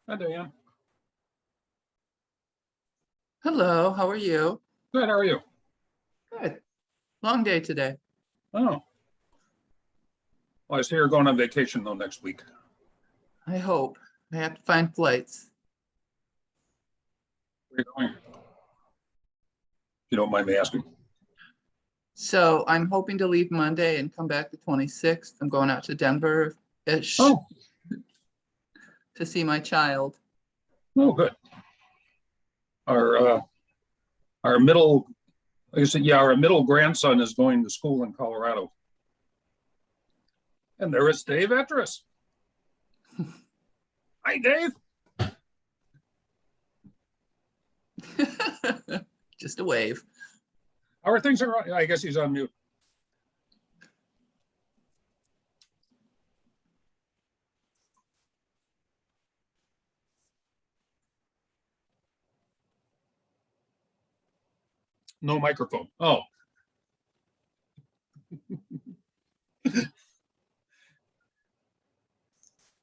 Hi, Diane. Hello, how are you? Good, how are you? Good. Long day today. Oh. Well, I see you're going on vacation though next week. I hope. I have to find flights. Where are you going? If you don't mind me asking. So I'm hoping to leave Monday and come back the 26th. I'm going out to Denver-ish Oh, to see my child. oh, good. Our middle, like I said, yeah, our middle grandson is going to school in Colorado. And there is Dave Etris. Hi, Dave. Just a wave. How are things? I guess he's on mute. No microphone. Oh.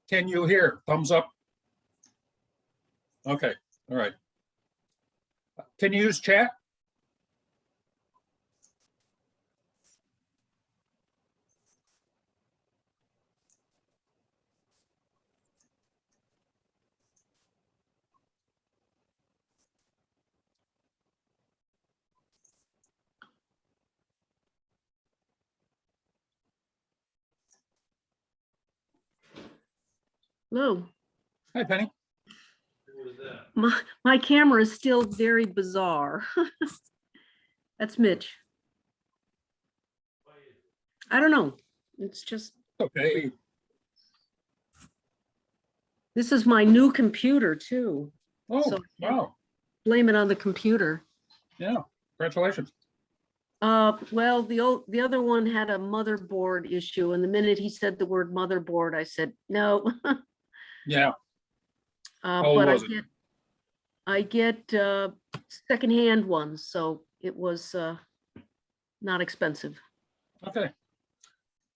Can you hear? Thumbs up. Okay. All right. Can you use chat? Hello. Hi, Penny. My camera is still very bizarre. That's Mitch. I don't know. It's just, Okay. this is my new computer too. Oh, So- wow. Blame it on the computer. Yeah. Congratulations. Well, the other one had a motherboard issue, and the minute he said the word motherboard, I said, no. Yeah. How But was it? I get secondhand ones, so it was not expensive. Okay.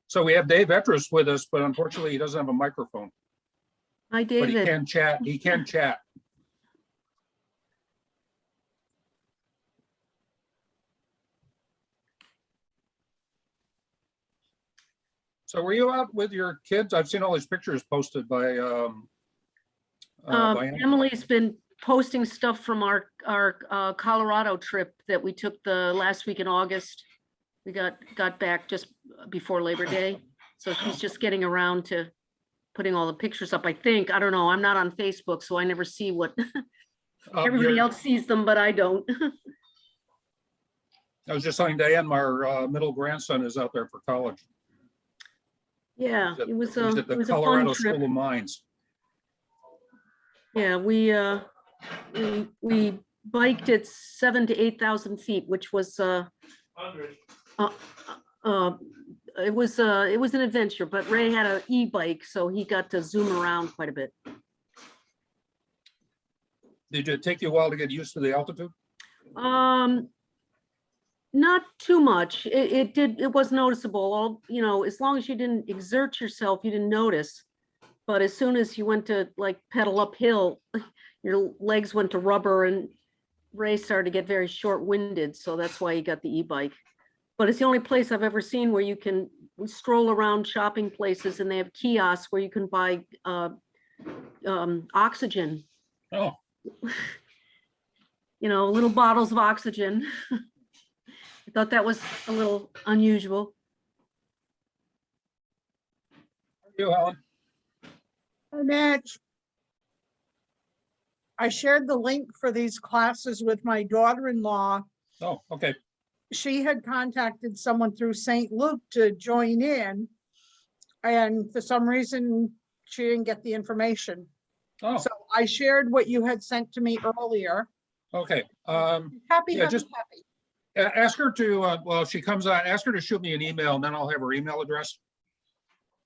So we have Dave Etris with us, but unfortunately he doesn't have a microphone. Hi, But he David. can chat. He can chat. So were you out with your kids? I've seen all these pictures posted by Emily. Emily's been posting stuff from our Colorado trip that we took the last week in August. We got back just before Labor Day. So she's just getting around to putting all the pictures up, I think. I don't know. I'm not on Facebook, so I never see what everybody Your- else sees them, but I don't. I was just telling Diane, our middle grandson is out there for college. Yeah, He's at- it was he's a at the fun Colorado trip. School of Mines. Yeah, we biked at 7,000 to 8,000 feet, which was it was an adventure, but Ray had an e-bike, so he got to zoom around quite a bit. Did it take you a while to get used to the altitude? Not too much. It was noticeable. All, you know, as long as you didn't exert yourself, you didn't notice. But as soon as you went to like pedal uphill, your legs went to rubber, and Ray started to get very short-winded. So that's why he got the e-bike. But it's the only place I've ever seen where you can stroll around shopping places and they have kiosks where you can buy oxygen, Oh, you know, little bottles of oxygen. I thought that was a little unusual. you, Helen. Hi, Mitch. I shared the link for these classes with my daughter-in-law. Oh, okay. She had contacted someone through St. Luke to join in. And for some reason, she didn't get the information. Oh, So I shared what you had sent to me earlier. okay. Happy, Yeah, happy, just- happy. Ask her to, well, if she comes on, ask her to shoot me an email and then I'll have her email address.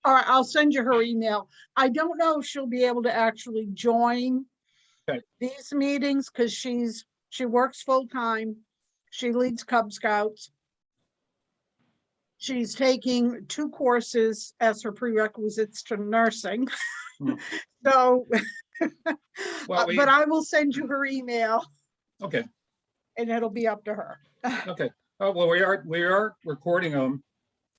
All right, I'll send you her email. I don't know if she'll be able to actually join Okay. these meetings because she works full-time. She leads Cub Scouts. She's taking 2 courses as her prerequisites to nursing. Hmm. So, Well, but I will send you her email okay, and it'll be up to her. okay. Well, we are recording them,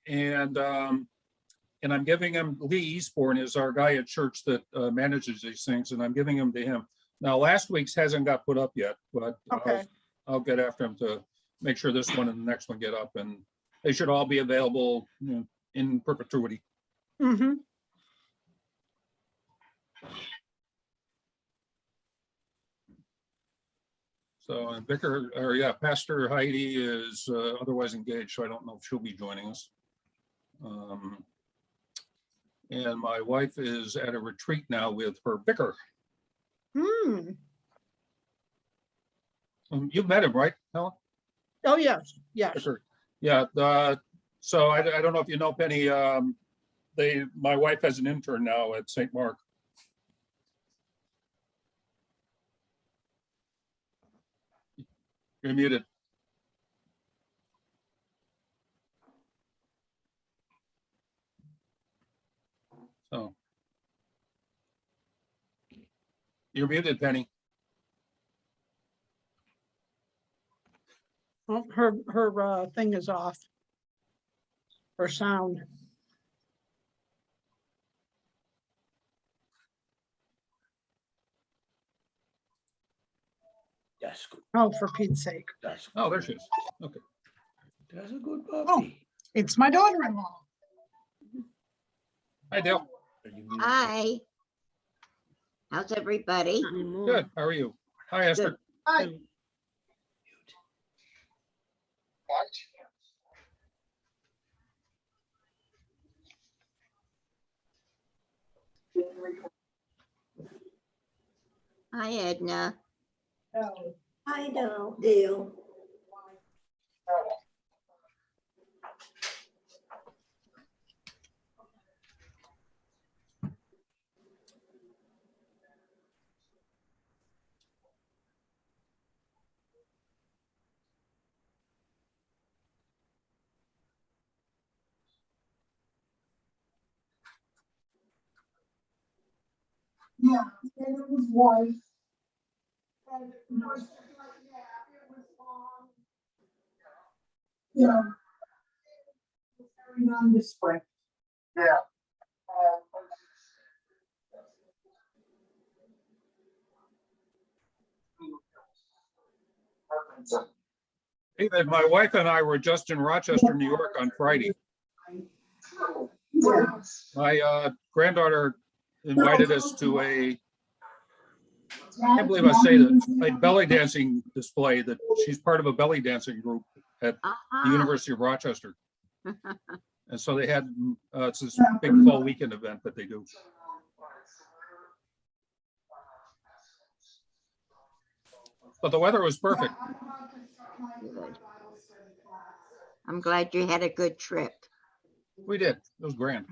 and I'm giving him. Lee Eastbourne is our guy at church that manages these things, and I'm giving them to him. Now, last week's hasn't got put up yet, but Okay. I'll get after him to make sure this one and the next one get up, and they should all be available, in perpetuity. Mm-hmm. So, and Pastor Heidi is otherwise engaged, so I don't know if she'll be joining us. And my wife is at a retreat now with her vicar. Hmm. You've met him, right, Helen? Oh, yes, yes. Vicar. Yeah. So I don't know if you know Penny. My wife has an intern now at St. Mark. You're muted. So you're muted, Penny. Oh, her thing is off. Her sound. That's good. Oh, for Pete's sake. That's Oh, there she is. Okay. That's a good puppy. It's my daughter-in-law. Hi, Dale. Hi. How's everybody? Not anymore. Good. How are you? Hi, Esther. Hi. Hi, Edna. I know, Dale. Yeah, and it was white. And it was just like that, it was long. Yeah. It's very nondescript. Yeah. David, my wife and I were just in Rochester, New York on Friday. My granddaughter invited us to I can't believe I say that, a belly dancing display that she's part of a belly dancing group at the University of Rochester. And so they had, it's this big fall weekend event that they do. But the weather was perfect. Good. I'm glad you had a good trip. We did. It was grand.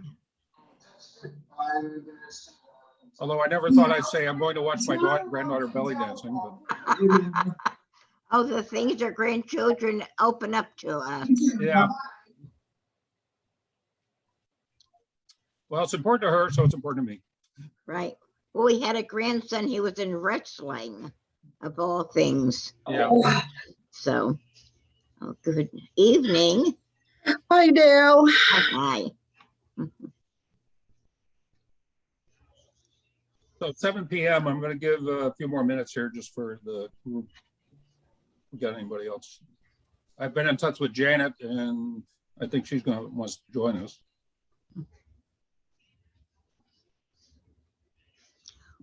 Although I never thought I'd say I'm going to watch my granddaughter belly dancing, but Oh, the things our grandchildren open up to us. yeah. Well, it's important to her, so it's important to me. Right. Well, we had a grandson, he was in wrestling, of all things. Yeah. So, oh, good evening. Hi, Dale. Hi. So at 7 p.m., I'm going to give a few more minutes here just for the group. We got anybody else? I've been in touch with Janet, and I think she's going to want to join us.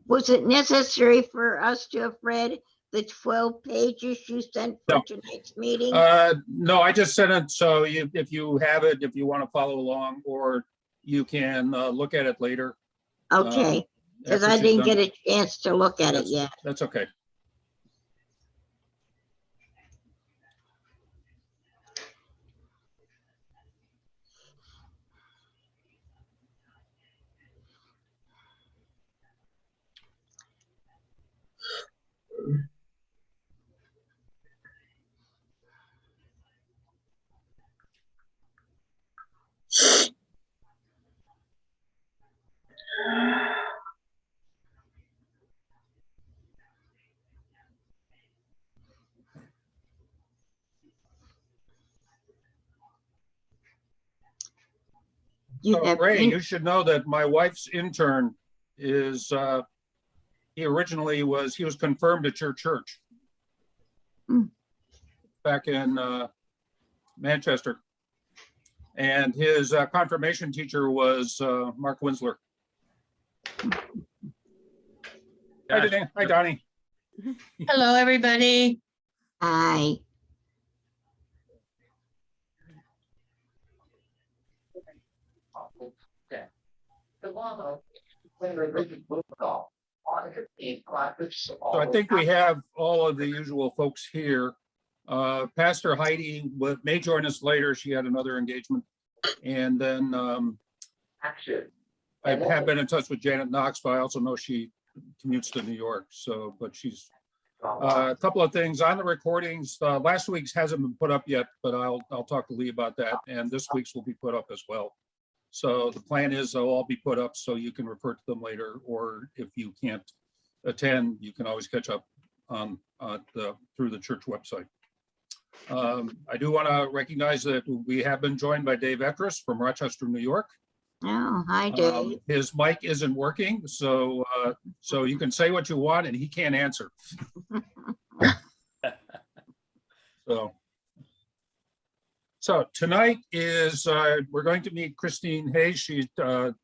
Was it necessary for us to have read the 12 pages you sent for No. tonight's meeting? No, I just sent it. So if you have it, if you want to follow along, or you can look at it later. Okay, because after I she's didn't done. get a chance to look at it That's- yet. That's okay. You So have, Ray, in- you should know that my wife's intern is, he was confirmed at your church. Hmm. Back in Manchester. And his confirmation teacher was Mark Winsler. Hi, Donnie. Hi, Donnie. Hello, everybody. I, So I think we have all of the usual folks here. Pastor Heidi may join us later. She had another engagement. And then I have been in touch with Janet Knox, but I also know she commutes to New York. So, but she's a couple of things on the recordings. Last week's hasn't been put up yet, but I'll talk to Lee about that. And this week's will be put up as well. So the plan is they'll all be put up so you can refer to them later, or if you can't attend, you can always catch up on through the church website. I do want to recognize that we have been joined by Dave Etris from Rochester, New York. oh, hi, Dave. His mic isn't working, so you can say what you want and he can't answer. So tonight is, we're going to meet Christine Hayes. She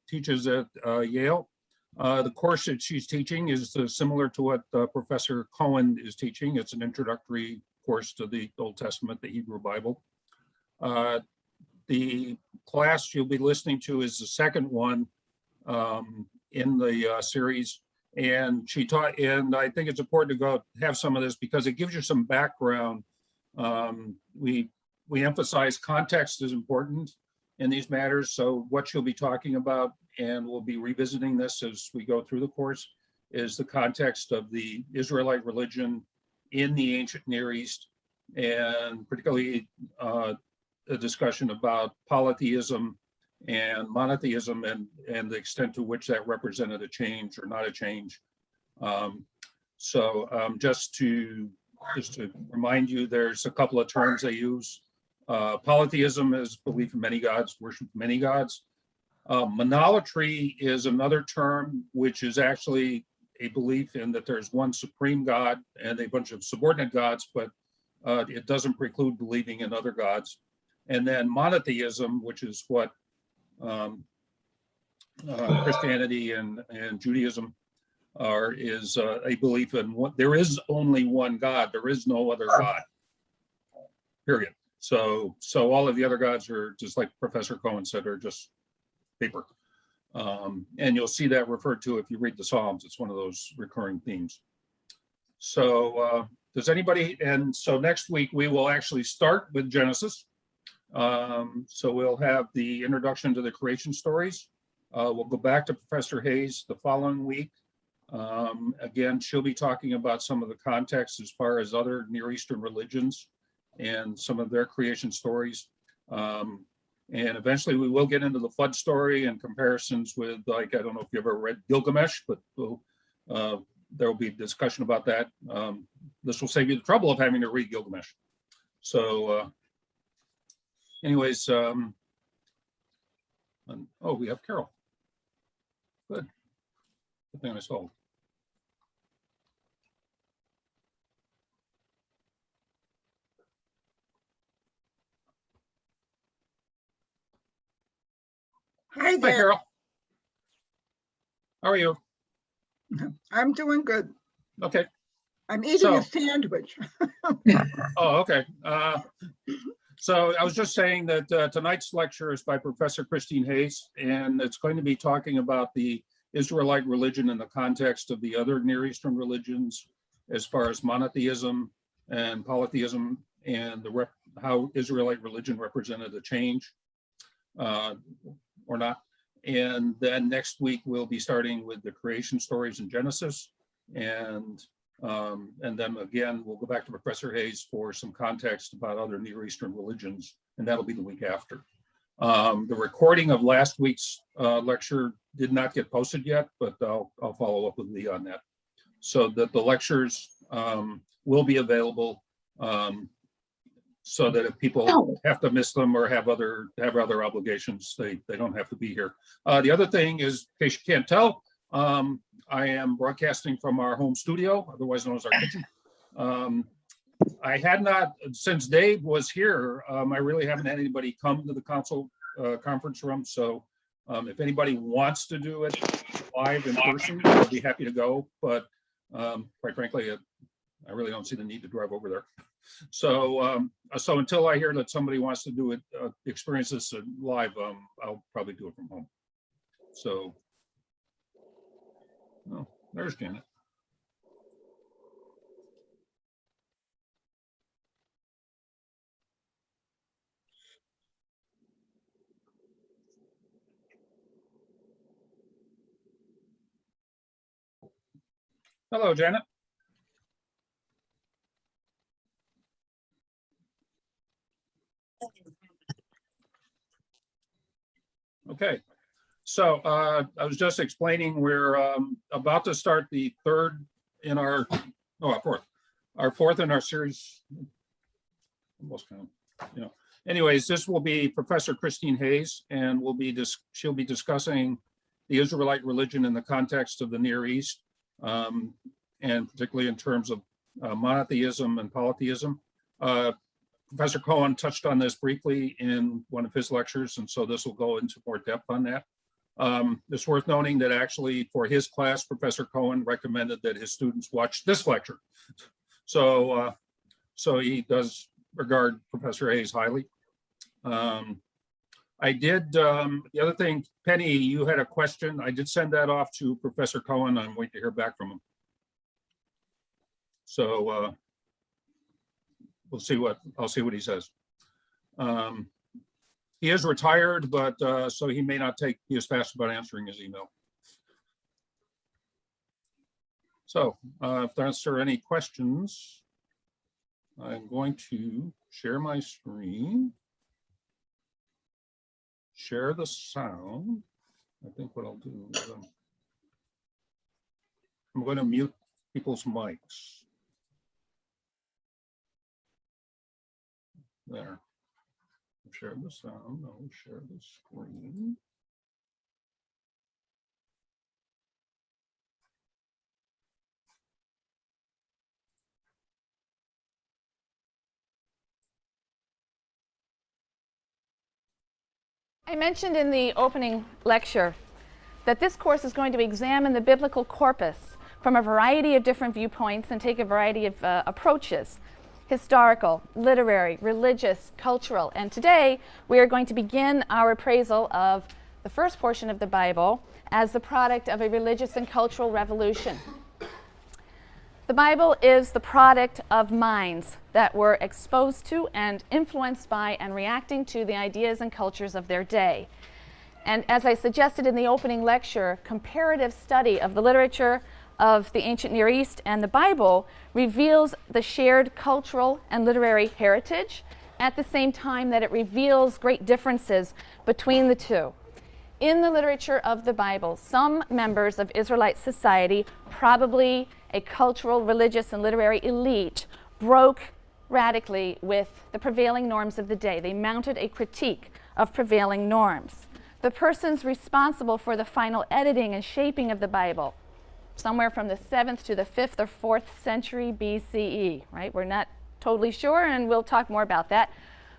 teaches at Yale. The course that she's teaching is similar to what Professor Cohen is teaching. It's an introductory course to the Old Testament, the Hebrew Bible. The class you'll be listening to is the second one in the series. And she taught, and I think it's important to go have some of this because it gives you some background. We emphasize context is important in these matters. So what she'll be talking about, and we'll be revisiting this as we go through the course, is the context of the Israelite religion in the ancient Near East, and particularly a discussion about polytheism and monotheism and the extent to which that represented a change or not a change. Just to remind you, there's a couple of terms they use. Polytheism is belief in many gods, worship of many gods. Monolatry is another term, which is actually a belief in that there's one supreme God and a bunch of subordinate gods, but it doesn't preclude believing in other gods. And then monotheism, which is what Christianity and Judaism is a belief in what there is only one God, there is no other God, period. So all of the other gods are, just like Professor Cohen said, are just paper. And you'll see that referred to if you read the Psalms. It's one of those recurring themes. So does anybody, and so next week we will actually start with Genesis. So we'll have the introduction to the creation stories. We'll go back to Professor Hayes the following week. Again, she'll be talking about some of the context as far as other Near Eastern religions and some of their creation stories. And eventually we will get into the flood story and comparisons with, like, I don't know if you ever read Gilgamesh, but there will be discussion about that. This will save you the trouble of having to read Gilgamesh. So anyways, oh, we have Carol. Good. Good thing I saw. Hi Hi, there. Carol. How are you? I'm doing good. Okay. I'm eating So- a sandwich. Oh, okay. So I was just saying that tonight's lecture is by Professor Christine Hayes, and it's going to be talking about the Israelite religion in the context of the other Near Eastern religions, as far as monotheism and polytheism, and how Israelite religion represented a change or not. And then next week we'll be starting with the creation stories in Genesis, and then again we'll go back to Professor Hayes for some context about other Near Eastern religions, and that'll be the week after. The recording of last week's lecture did not get posted yet, but I'll follow up with Lee on that, so that the lectures will be available so that if people have to miss them or have other obligations, they don't have to be here. The other thing is, in case you can't tell, I am broadcasting from our home studio, otherwise known as our kitchen. I had not, since Dave was here, I really haven't had anybody come to the council conference room. So if anybody wants to do it live in person, I'll be happy to go. But quite frankly, I really don't see the need to drive over there. So so until I hear that somebody wants to do it, experience this live, I'll probably do it from home. So, oh, there's Janet. Hello, Janet. Okay, so I was just explaining we're about to start the third in our, fourth in our series. Almost kind of, you know. Anyways, this will be Professor Christine Hayes, and she'll be discussing the Israelite religion in the context of the Near East, and particularly in terms of monotheism and polytheism. Professor Cohen touched on this briefly in one of his lectures, and so this will go into more depth on that. It's worth noting that actually for his class, Professor Cohen recommended that his students watch this lecture. So, so he does regard Professor Hayes highly. I did, the other thing, Penny, you had a question. I did send that off to Professor Cohen. I'm waiting to hear back from him. So I'll see what he says. He is retired, but so he may not be as fast about answering his email. So if there are any questions, I'm going to share my screen, share the sound. I think what I'll do is I'm going to mute people's mics. There. Share the sound. I'll share the screen. I mentioned in the opening lecture that this course is going to examine the biblical corpus from a variety of different viewpoints and take a variety of approaches: historical, literary, religious, cultural. And today we are going to begin our appraisal of the first portion of the Bible as the product of a religious and cultural revolution. The Bible is the product of minds that were exposed to and influenced by and reacting to the ideas and cultures of their day. And as I suggested in the opening lecture, comparative study of the literature of the ancient Near East and the Bible reveals the shared cultural and literary heritage at the same time that it reveals great differences between the two. In the literature of the Bible, some members of Israelite society, probably a cultural, religious, and literary elite, broke radically with the prevailing norms of the day. They mounted a critique of prevailing norms. The persons responsible for the final editing and shaping of the Bible, somewhere from the 7th to the 5th or 4th century BCE, right? We're not totally sure, and we'll talk more about that.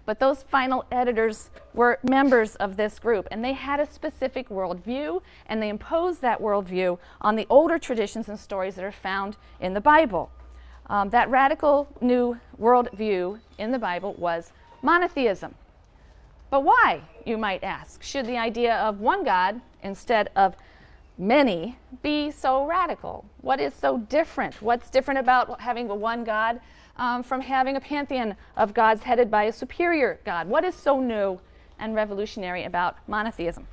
But those final editors were members of this group, and they had a specific worldview, and they imposed that worldview on the older traditions and stories that are found in the Bible. That radical new worldview in the Bible was monotheism. But why, you might ask, should the idea of one God instead of many be so radical? What is so different? What's different about having one God from having a pantheon of gods headed by a superior God? What is so new and revolutionary about monotheism?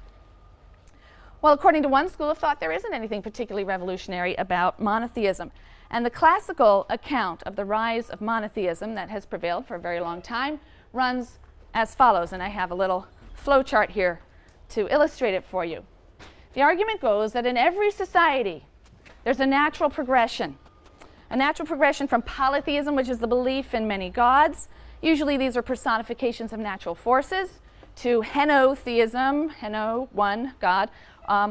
Well, according to one school of thought, there isn't anything particularly revolutionary about monotheism. And the classical account of the rise of monotheism that has prevailed for a very long time runs as follows, and I have a little flow chart here to illustrate it for you. The argument goes that in every society, there's a natural progression from polytheism, which is the belief in many gods, Usually these are personifications of natural forces, to henotheism, heno, one God,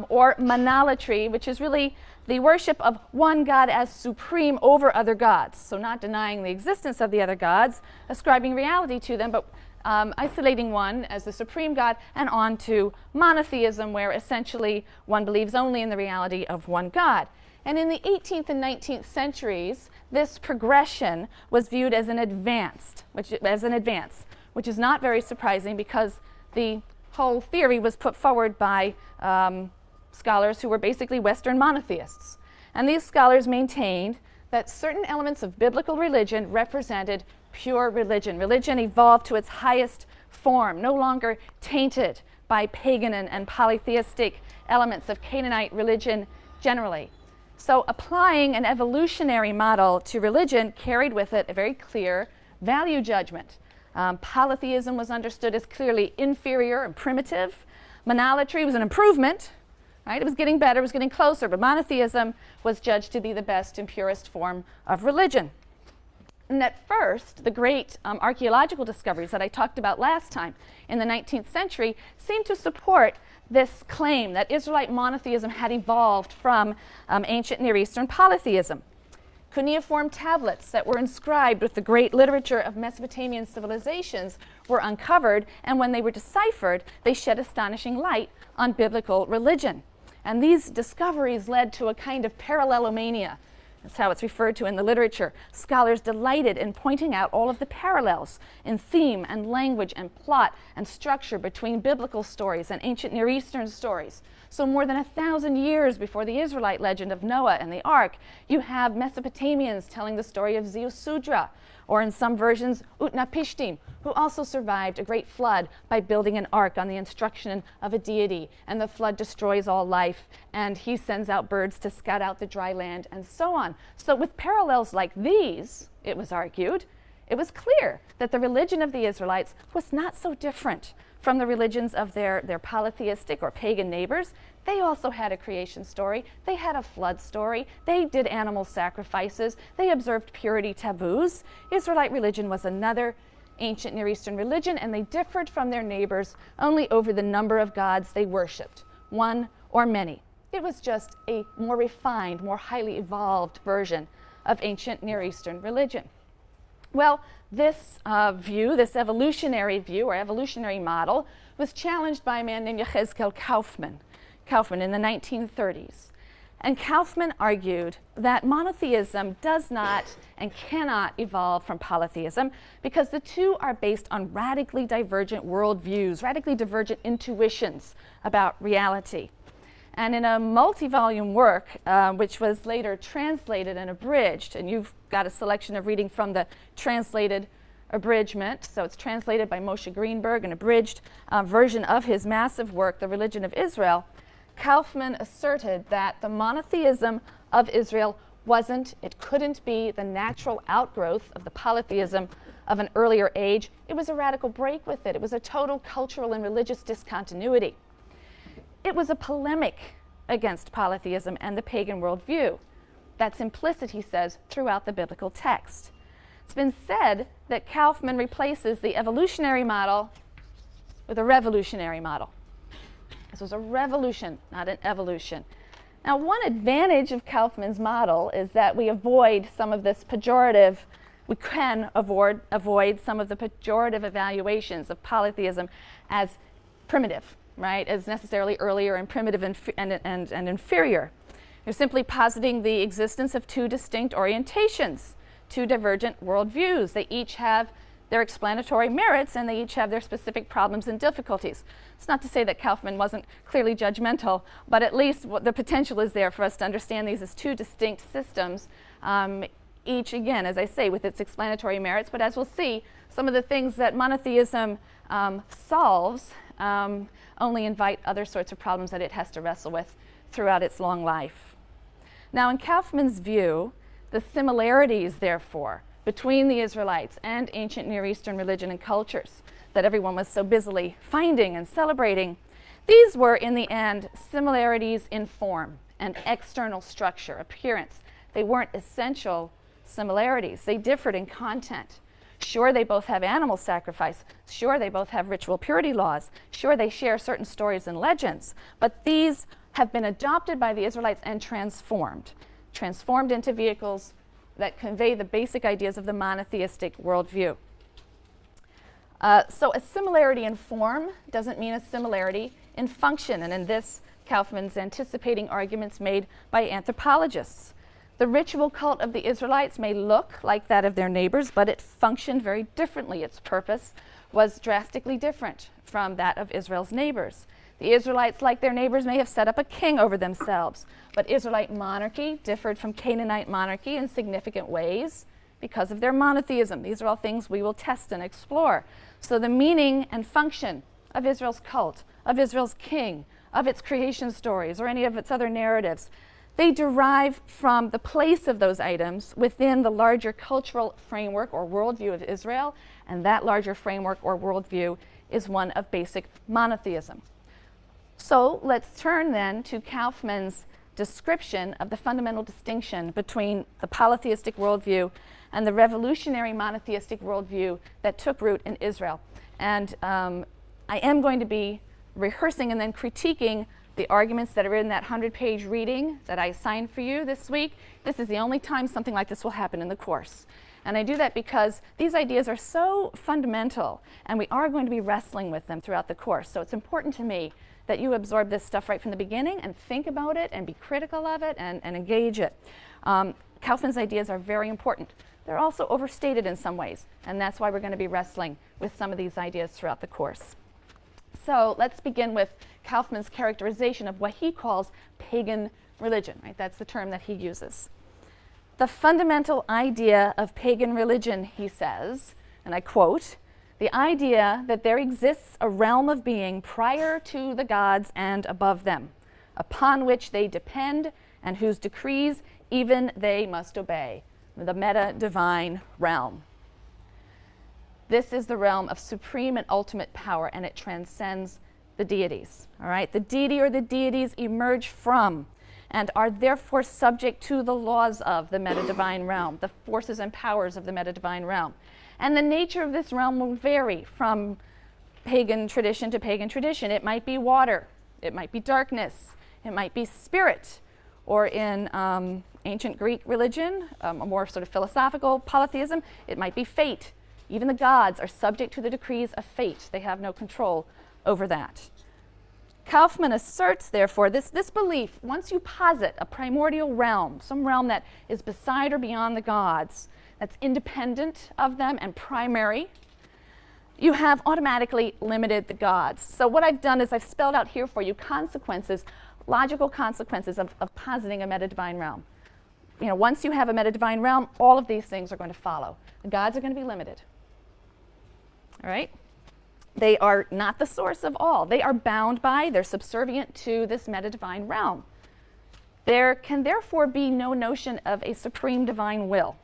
or monolatry, which is really the worship of one God as supreme over other gods. So not denying the existence of the other gods, ascribing reality to them, but isolating one as the supreme God, and on to monotheism, where essentially one believes only in the reality of one God. And in the 18th and 19th centuries, this progression was viewed as an advance, which is not very surprising because the whole theory was put forward by scholars who were basically Western monotheists. And these scholars maintained that certain elements of biblical religion represented pure religion. Religion evolved to its highest form, no longer tainted by pagan and polytheistic elements of Canaanite religion generally. So applying an evolutionary model to religion carried with it a very clear value judgment. Polytheism was understood as clearly inferior and primitive. Monolatry was an improvement, right? It was getting better, it was getting closer, but monotheism was judged to be the best and purest form of religion. And at first, the great archaeological discoveries that I talked about last time in the 19th century seemed to support this claim that Israelite monotheism had evolved from ancient Near Eastern polytheism. Cuneiform tablets that were inscribed with the great literature of Mesopotamian civilizations were uncovered, and when they were deciphered, they shed astonishing light on biblical religion. And these discoveries led to a kind of parallelomania. That's how it's referred to in the literature. Scholars delighted in pointing out all of the parallels in theme and language and plot and structure between biblical stories and ancient Near Eastern stories. So more than 1,000 years before the Israelite legend of Noah and the Ark, you have Mesopotamians telling the story of Ziusudra, or in some versions, Utnapishtim, who also survived a great flood by building an ark on the instruction of a deity, and the flood destroys all life, and he sends out birds to scout out the dry land, and so on. So with parallels like these, it was argued, it was clear that the religion of the Israelites was not so different from the religions of their polytheistic or pagan neighbors. They also had a creation story. They had a flood story. They did animal sacrifices. They observed purity taboos. Israelite religion was another ancient Near Eastern religion, and they differed from their neighbors only over the number of gods they worshipped, one or many. It was just a more refined, more highly evolved version of ancient Near Eastern religion. Well, this view, this evolutionary view or evolutionary model, was challenged by a man named Yechezkel Kaufman in the 1930s. And Kaufman argued that monotheism does not and cannot evolve from polytheism because the two are based on radically divergent worldviews, radically divergent intuitions about reality. And in a multi-volume work, which was later translated and abridged, and you've got a selection of reading from the translated abridgment, so it's translated by Moshe Greenberg, an abridged version of his massive work, The Religion of Israel, Kaufman asserted that the monotheism of Israel it couldn't be the natural outgrowth of the polytheism of an earlier age. It was a radical break with it. It was a total cultural and religious discontinuity. It was a polemic against polytheism and the pagan worldview. That's implicit, he says, throughout the biblical text. It's been said that Kaufman replaces the evolutionary model with a revolutionary model. This was a revolution, not an evolution. Now, one advantage of Kaufman's model is that we avoid some of this pejorative, we can avoid some of the pejorative evaluations of polytheism as primitive, right, as necessarily earlier and primitive and inferior. You're simply positing the existence of two distinct orientations, two divergent worldviews. They each have their explanatory merits, and they each have their specific problems and difficulties. It's not to say that Kaufman wasn't clearly judgmental, but at least the potential is there for us to understand these as two distinct systems, each, again, as I say, with its explanatory merits. But as we'll see, some of the things that monotheism solves only invite other sorts of problems that it has to wrestle with throughout its long life. Now, in Kaufman's view, the similarities, therefore, between the Israelites and ancient Near Eastern religion and cultures that everyone was so busily finding and celebrating, these were, in the end, similarities in form and external structure, appearance. They weren't essential similarities. They differed in content. Sure, they both have animal sacrifice. Sure, they both have ritual purity laws. Sure, they share certain stories and legends. But these have been adopted by the Israelites and transformed into vehicles that convey the basic ideas of the monotheistic worldview. So a similarity in form doesn't mean a similarity in function. And in this, Kaufman's anticipating arguments made by anthropologists. The ritual cult of the Israelites may look like that of their neighbors, but it functioned very differently. Its purpose was drastically different from that of Israel's neighbors. The Israelites, like their neighbors, may have set up a king over themselves, but Israelite monarchy differed from Canaanite monarchy in significant ways because of their monotheism. These are all things we will test and explore. So the meaning and function of Israel's cult, of Israel's king, of its creation stories, or any of its other narratives, they derive from the place of those items within the larger cultural framework or worldview of Israel, and that larger framework or worldview is one of basic monotheism. So let's turn then to Kaufman's description of the fundamental distinction between the polytheistic worldview and the revolutionary monotheistic worldview that took root in Israel. And I am going to be rehearsing and then critiquing the arguments that are in that 100-page reading that I assigned for you this week. This is the only time something like this will happen in the course. And I do that because these ideas are so fundamental, and we are going to be wrestling with them throughout the course. So it's important to me that you absorb this stuff right from the beginning and think about it and be critical of it and engage it. Kaufman's ideas are very important. They're also overstated in some ways, and that's why we're going to be wrestling with some of these ideas throughout the course. So let's begin with Kaufman's characterization of what he calls pagan religion, right? That's the term that he uses. The fundamental idea of pagan religion, he says, and I quote, "The idea that there exists a realm of being prior to the gods and above them, upon which they depend and whose decrees even they must obey, the meta-divine realm. This is the realm of supreme and ultimate power, and it transcends the deities." All right, the deity or the deities emerge from and are therefore subject to the laws of the meta-divine realm, the forces and powers of the meta-divine realm. And the nature of this realm will vary from pagan tradition to pagan tradition. It might be water, it might be darkness, it might be spirit, or in ancient Greek religion, a more sort of philosophical polytheism, it might be fate. Even the gods are subject to the decrees of fate. They have no control over that. Kaufman asserts, therefore, this belief, once you posit a primordial realm, some realm that is beside or beyond the gods, that's independent of them and primary, you have automatically limited the gods. So what I've done is I've spelled out here for you consequences, logical consequences of positing a meta-divine realm. You know, once you have a meta-divine realm, all of these things are going to follow. The gods are going to be limited. All right? They are not the source of all. They are bound by, they're subservient to this meta-divine realm. There can therefore be no notion of a supreme divine will,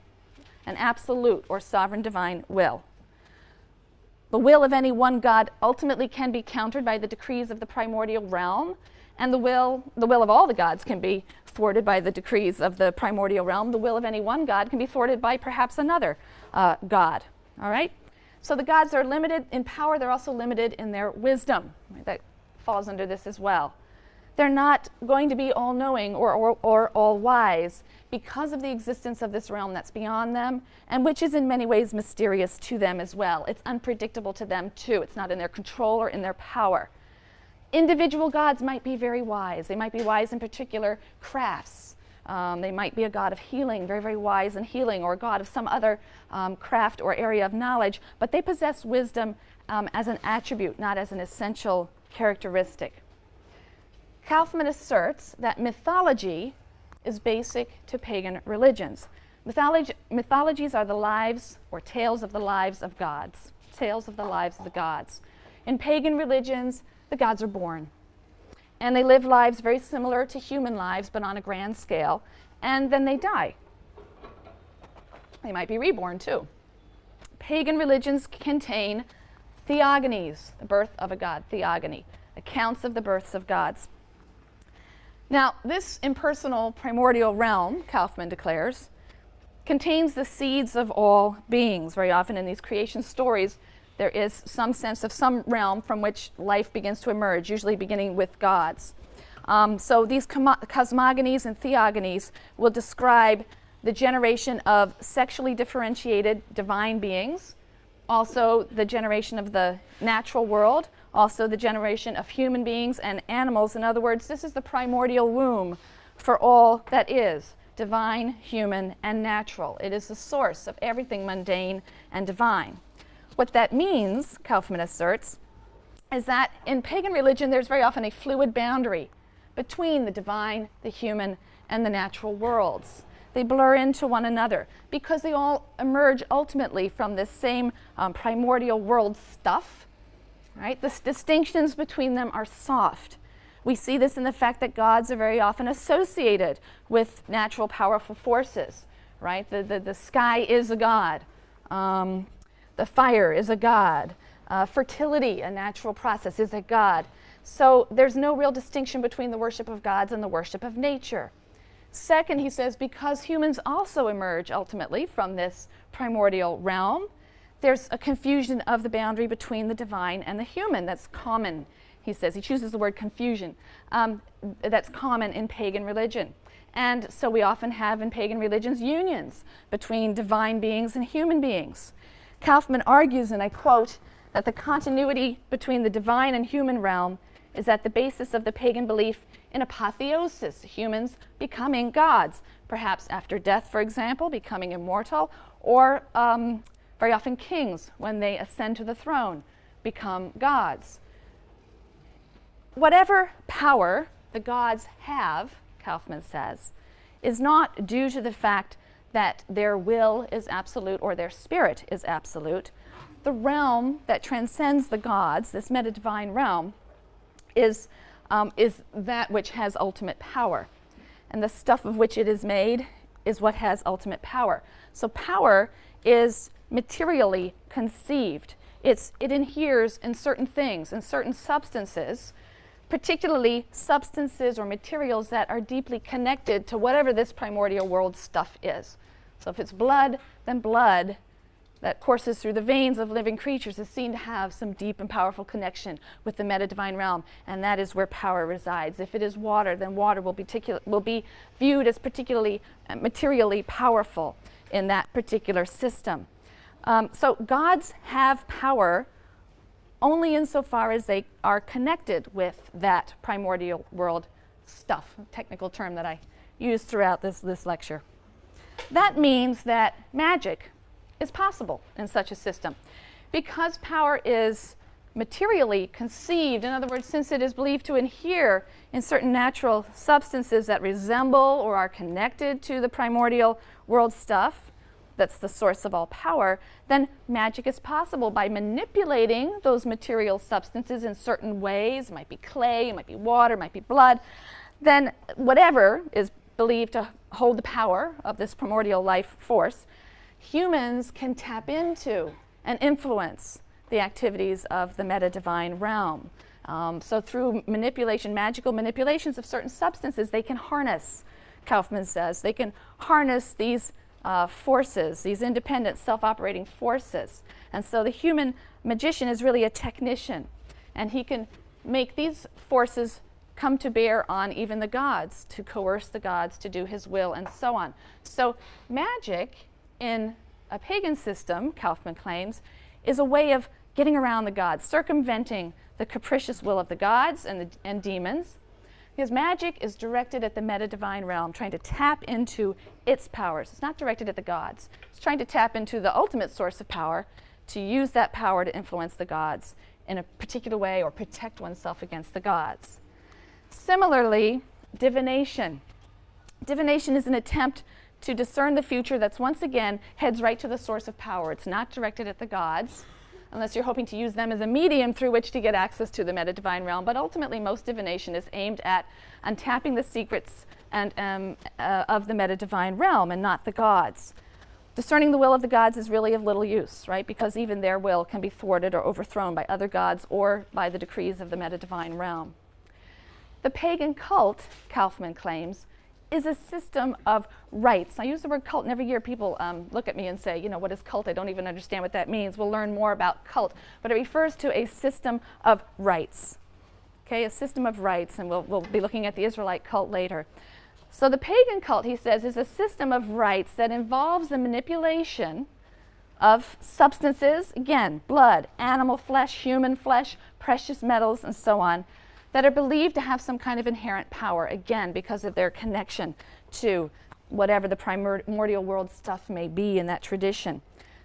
an absolute or sovereign divine will. The will of any one God ultimately can be countered by the decrees of the primordial realm, and the will of all the gods can be thwarted by the decrees of the primordial realm. The will of any one God can be thwarted by perhaps another God. All right? So the gods are limited in power. They're also limited in their wisdom. Right? That falls under this as well. They're not going to be all-knowing or all-wise because of the existence of this realm that's beyond them, and which is in many ways mysterious to them as well. It's unpredictable to them too. It's not in their control or in their power. Individual gods might be very wise. They might be wise in particular crafts. They might be a god of healing, very, very wise in healing, or a god of some other craft or area of knowledge, but they possess wisdom as an attribute, not as an essential characteristic. Kaufman asserts that mythology is basic to pagan religions. Mythologies are the lives or tales of the lives of gods, tales of the lives of the gods. In pagan religions, the gods are born, and they live lives very similar to human lives, but on a grand scale, and then they die. They might be reborn too. Pagan religions contain theogonies, the birth of a god, theogony, accounts of the births of gods. Now, this impersonal primordial realm, Kaufman declares, contains the seeds of all beings. Very often in these creation stories, there is some sense of some realm from which life begins to emerge, usually beginning with gods. So these cosmogonies and theogonies will describe the generation of sexually differentiated divine beings, also the generation of the natural world, also the generation of human beings and animals. In other words, this is the primordial womb for all that is divine, human, and natural. It is the source of everything mundane and divine. What that means, Kaufman asserts, is that in pagan religion there's very often a fluid boundary between the divine, the human, and the natural worlds. They blur into one another because they all emerge ultimately from this same primordial world stuff, right? The distinctions between them are soft. We see this in the fact that gods are very often associated with natural powerful forces, right? The sky is a god. The fire is a god. Fertility, a natural process, is a god. So there's no real distinction between the worship of gods and the worship of nature. Second, he says, because humans also emerge ultimately from this primordial realm, there's a confusion of the boundary between the divine and the human. That's common, he says. He chooses the word confusion. That's common in pagan religion. And so we often have in pagan religions unions between divine beings and human beings. Kaufman argues, and I quote, that the continuity between the divine and human realm is at the basis of the pagan belief in apotheosis, humans becoming gods, perhaps after death, for example, becoming immortal, or very often kings, when they ascend to the throne, become gods. Whatever power the gods have, Kaufman says, is not due to the fact that their will is absolute or their spirit is absolute. The realm that transcends the gods, this meta-divine realm, is that which has ultimate power. And the stuff of which it is made is what has ultimate power. So power is materially conceived. It inheres in certain things, in certain substances, particularly substances or materials that are deeply connected to whatever this primordial world stuff is. So if it's blood, then blood that courses through the veins of living creatures is seen to have some deep and powerful connection with the meta-divine realm, and that is where power resides. If it is water, then water will be viewed as particularly materially powerful in that particular system. So gods have power only insofar as they are connected with that primordial world stuff, a technical term that I use throughout this lecture. That means that magic is possible in such a system. Because power is materially conceived, in other words, since it is believed to inhere in certain natural substances that resemble or are connected to the primordial world stuff, that's the source of all power, then magic is possible by manipulating those material substances in certain ways. It might be clay, it might be water, it might be blood. Then whatever is believed to hold the power of this primordial life force, humans can tap into and influence the activities of the meta-divine realm. So through manipulation, magical manipulations of certain substances, they can harness, Kaufman says, they can harness these forces, these independent self-operating forces. And so the human magician is really a technician, and he can make these forces come to bear on even the gods, to coerce the gods to do his will, and so on. So magic in a pagan system, Kaufman claims, is a way of getting around the gods, circumventing the capricious will of the gods and demons, because magic is directed at the meta-divine realm, trying to tap into its powers. It's not directed at the gods. It's trying to tap into the ultimate source of power, to use that power to influence the gods in a particular way or protect oneself against the gods. Similarly, divination. Divination is an attempt to discern the future that's once again heads right to the source of power. It's not directed at the gods, unless you're hoping to use them as a medium through which to get access to the meta-divine realm. But ultimately, most divination is aimed at untapping the secrets and of the meta-divine realm and not the gods. Discerning the will of the gods is really of little use, right? Because even their will can be thwarted or overthrown by other gods or by the decrees of the meta-divine realm. The pagan cult, Kaufman claims, is a system of rites. I use the word cult, and every year people look at me and say, you know, what is cult? I don't even understand what that means. We'll learn more about cult, but it refers to a system of rites. Okay, a system of rites, and we'll be looking at the Israelite cult later. So the pagan cult, he says, is a system of rites that involves the manipulation of substances, again, blood, animal flesh, human flesh, precious metals, and so on, that are believed to have some kind of inherent power, again, because of their connection to whatever the primordial world stuff may be in that tradition.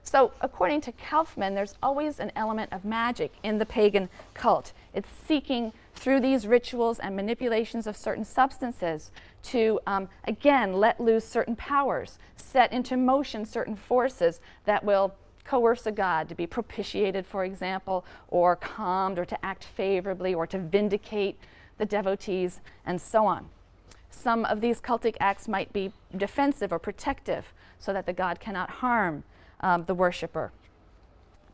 So according to Kaufman, there's always an element of magic in the pagan cult. It's seeking through these rituals and manipulations of certain substances to, again, let loose certain powers, set into motion certain forces that will coerce a god to be propitiated, for example, or calmed, or to act favorably, or to vindicate the devotees, and so on. Some of these cultic acts might be defensive or protective, so that the god cannot harm the worshiper.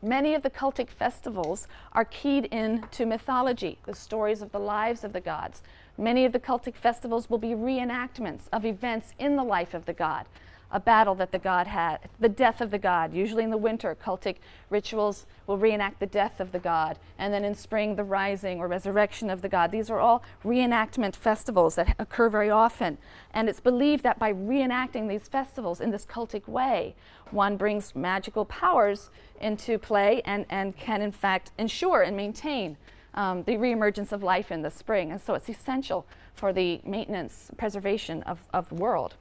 Many of the cultic festivals are keyed into mythology, the stories of the lives of the gods. Many of the cultic festivals will be reenactments of events in the life of the god. A battle that the god had, the death of the god. Usually in the winter, cultic rituals will reenact the death of the god, and then in spring, the rising or resurrection of the god. These are all reenactment festivals that occur very often, and it's believed that by reenacting these festivals in this cultic way, one brings magical powers into play and can in fact ensure and maintain the reemergence of life in the spring, and so it's essential for the maintenance, preservation of the world.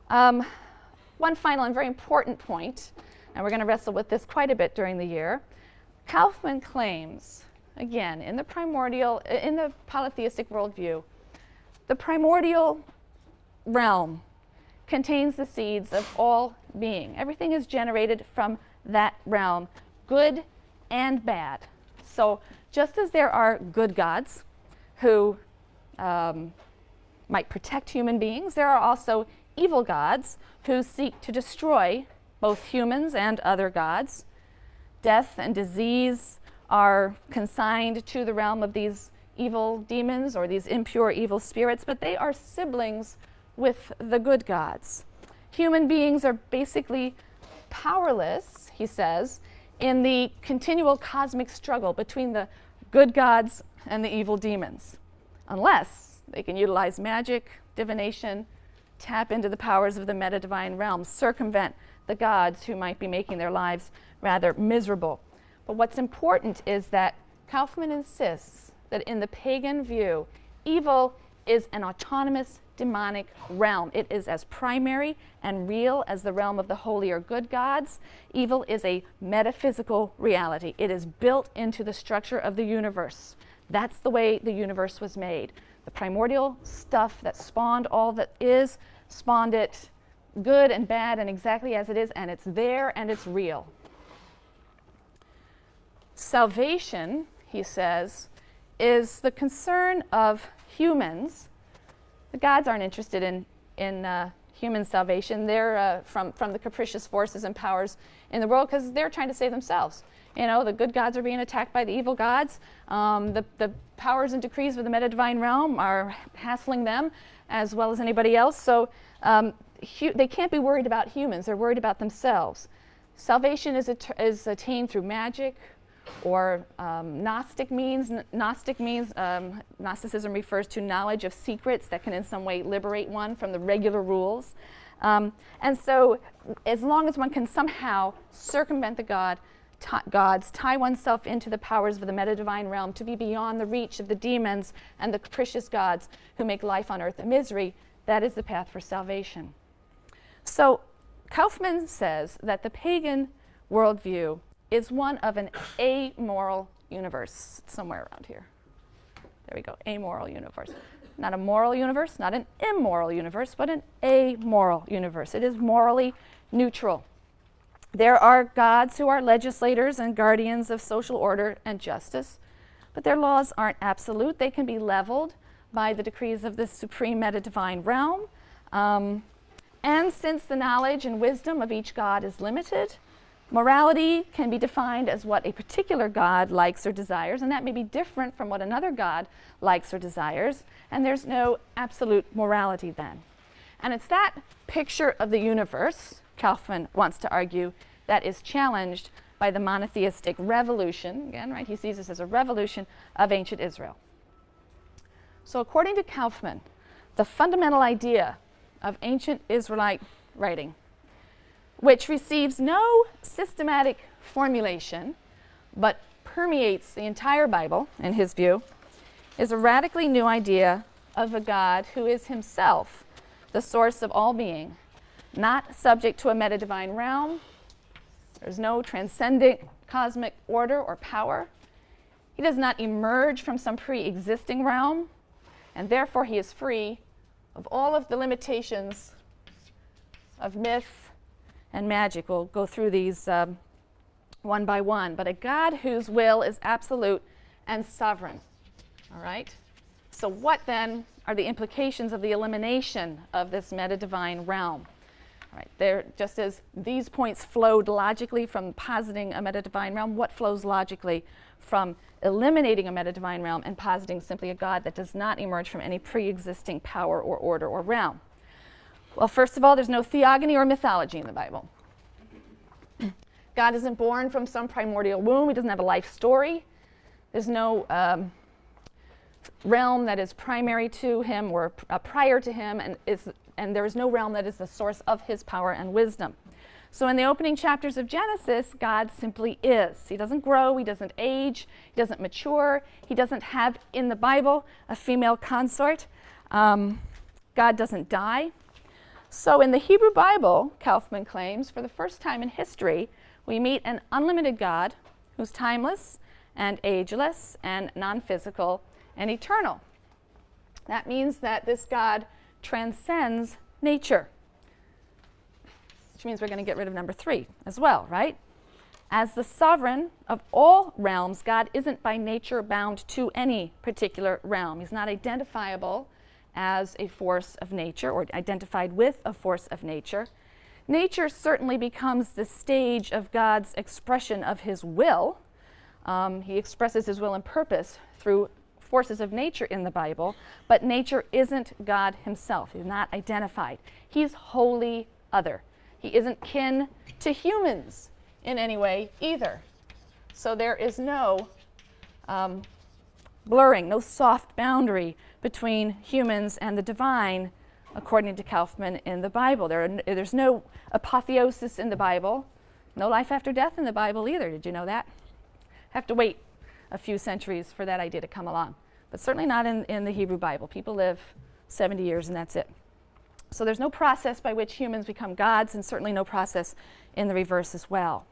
One final and very important point, and we're going to wrestle with this quite a bit during the year. Kaufman claims, again, in the polytheistic worldview, the primordial realm contains the seeds of all being. Everything is generated from that realm, good and bad. So just as there are good gods who might protect human beings, there are also evil gods who seek to destroy both humans and other gods. Death and disease are consigned to the realm of these evil demons or these impure evil spirits, but they are siblings with the good gods. Human beings are basically powerless, he says, in the continual cosmic struggle between the good gods and the evil demons, unless they can utilize magic, divination, tap into the powers of the meta-divine realm, circumvent the gods who might be making their lives rather miserable. But what's important is that Kaufman insists that in the pagan view, evil is an autonomous demonic realm. It is as primary and real as the realm of the holy or good gods. Evil is a metaphysical reality. It is built into the structure of the universe. That's the way the universe was made. The primordial stuff that spawned all that is, spawned it good and bad and exactly as it is, and it's there and it's real. Salvation, he says, is the concern of humans. The gods aren't interested in human salvation. They're from the capricious forces and powers in the world because they're trying to save themselves. You know, the good gods are being attacked by the evil gods. The powers and decrees of the meta-divine realm are hassling them as well as anybody else. So they can't be worried about humans. They're worried about themselves. Salvation is attained through magic or Gnostic means. Gnosticism refers to knowledge of secrets that can in some way liberate one from the regular rules. And so as long as one can somehow circumvent the gods, tie oneself into the powers of the meta-divine realm to be beyond the reach of the demons and the capricious gods who make life on earth a misery, that is the path for salvation. So Kaufman says that the pagan worldview is one of an amoral universe. It's somewhere around here. There we go, amoral universe. Not a moral universe, not an immoral universe, but an amoral universe. It is morally neutral. There are gods who are legislators and guardians of social order and justice, but their laws aren't absolute. They can be leveled by the decrees of the supreme meta-divine realm. And since the knowledge and wisdom of each god is limited, Morality can be defined as what a particular God likes or desires, and that may be different from what another God likes or desires, and there's no absolute morality then. And it's that picture of the universe, Kaufman wants to argue, that is challenged by the monotheistic revolution, again, right, he sees this as a revolution of ancient Israel. So according to Kaufman, the fundamental idea of ancient Israelite writing, which receives no systematic formulation, but permeates the entire Bible, in his view, is a radically new idea of a God who is himself the source of all being, not subject to a meta-divine realm. There's no transcendent cosmic order or power. He does not emerge from some pre-existing realm, and therefore he is free of all of the limitations of myth and magic. We'll go through these one by one, but a God whose will is absolute and sovereign. All right? So what then are the implications of the elimination of this meta-divine realm? All right, there, just as these points flowed logically from positing a meta-divine realm, what flows logically from eliminating a meta-divine realm and positing simply a God that does not emerge from any pre-existing power or order or realm? Well, first of all, there's no theogony or mythology in the Bible. God isn't born from some primordial womb. He doesn't have a life story. There's no realm that is primary to him or prior to him, and there is no realm that is the source of his power and wisdom. So in the opening chapters of Genesis, God simply is. He doesn't grow, he doesn't age, he doesn't mature, he doesn't have in the Bible a female consort. God doesn't die. So in the Hebrew Bible, Kaufman claims, for the first time in history, we meet an unlimited God who's timeless and ageless and non-physical and eternal. That means that this God transcends nature, which means we're going to get rid of number 3 as well, right? As the sovereign of all realms, God isn't by nature bound to any particular realm. He's not identifiable as a force of nature or identified with a force of nature. Nature certainly becomes the stage of God's expression of his will. He expresses his will and purpose through forces of nature in the Bible, but nature isn't God himself. He's not identified. He's wholly other. He isn't kin to humans in any way either. So there is no blurring, no soft boundary between humans and the divine, according to Kaufman, in the Bible. There's no apotheosis in the Bible, no life after death in the Bible either. Did you know that? Have to wait a few centuries for that idea to come along, but certainly not in the Hebrew Bible. People live 70 years and that's it. So there's no process by which humans become gods, and certainly no process in the reverse as well.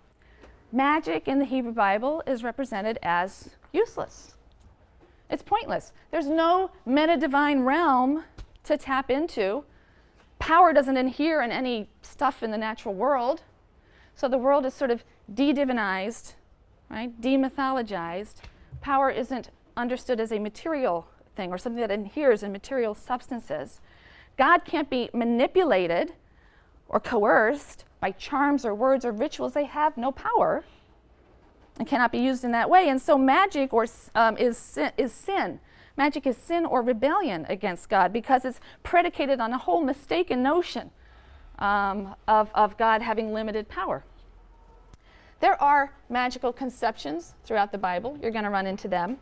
Magic in the Hebrew Bible is represented as useless. It's pointless. There's no meta-divine realm to tap into. Power doesn't inhere in any stuff in the natural world. So the world is sort of de-divinized, right? Demythologized. Power isn't understood as a material thing or something that inheres in material substances. God can't be manipulated or coerced by charms or words or rituals. They have no power and cannot be used in that way. And so magic is sin. Magic is sin or rebellion against God because it's predicated on a whole mistaken notion of God having limited power. There are magical conceptions throughout the Bible. You're going to run into them.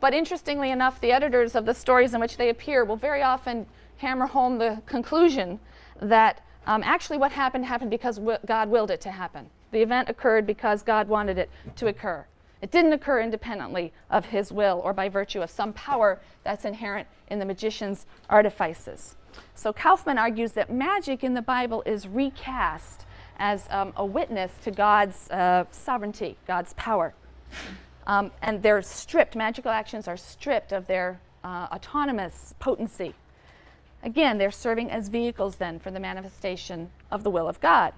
But interestingly enough, the editors of the stories in which they appear will very often hammer home the conclusion that actually what happened because God willed it to happen. The event occurred because God wanted it to occur. It didn't occur independently of his will or by virtue of some power that's inherent in the magician's artifices. So Kaufman argues that magic in the Bible is recast as a witness to God's sovereignty, God's power. And they're stripped, magical actions are stripped of their autonomous potency. Again, they're serving as vehicles then for the manifestation of the will of God.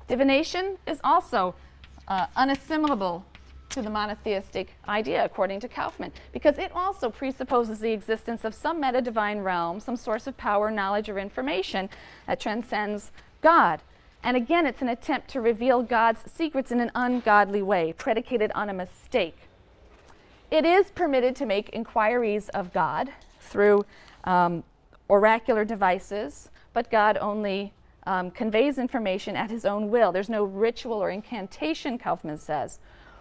Divination is also unassimilable to the monotheistic idea, according to Kaufman, because it also presupposes the existence of some meta-divine realm, some source of power, knowledge, or information that transcends God. And again, it's an attempt to reveal God's secrets in an ungodly way, predicated on a mistake. It is permitted to make inquiries of God through oracular devices, but God only conveys information at his own will. There's no ritual or incantation, Kaufman says,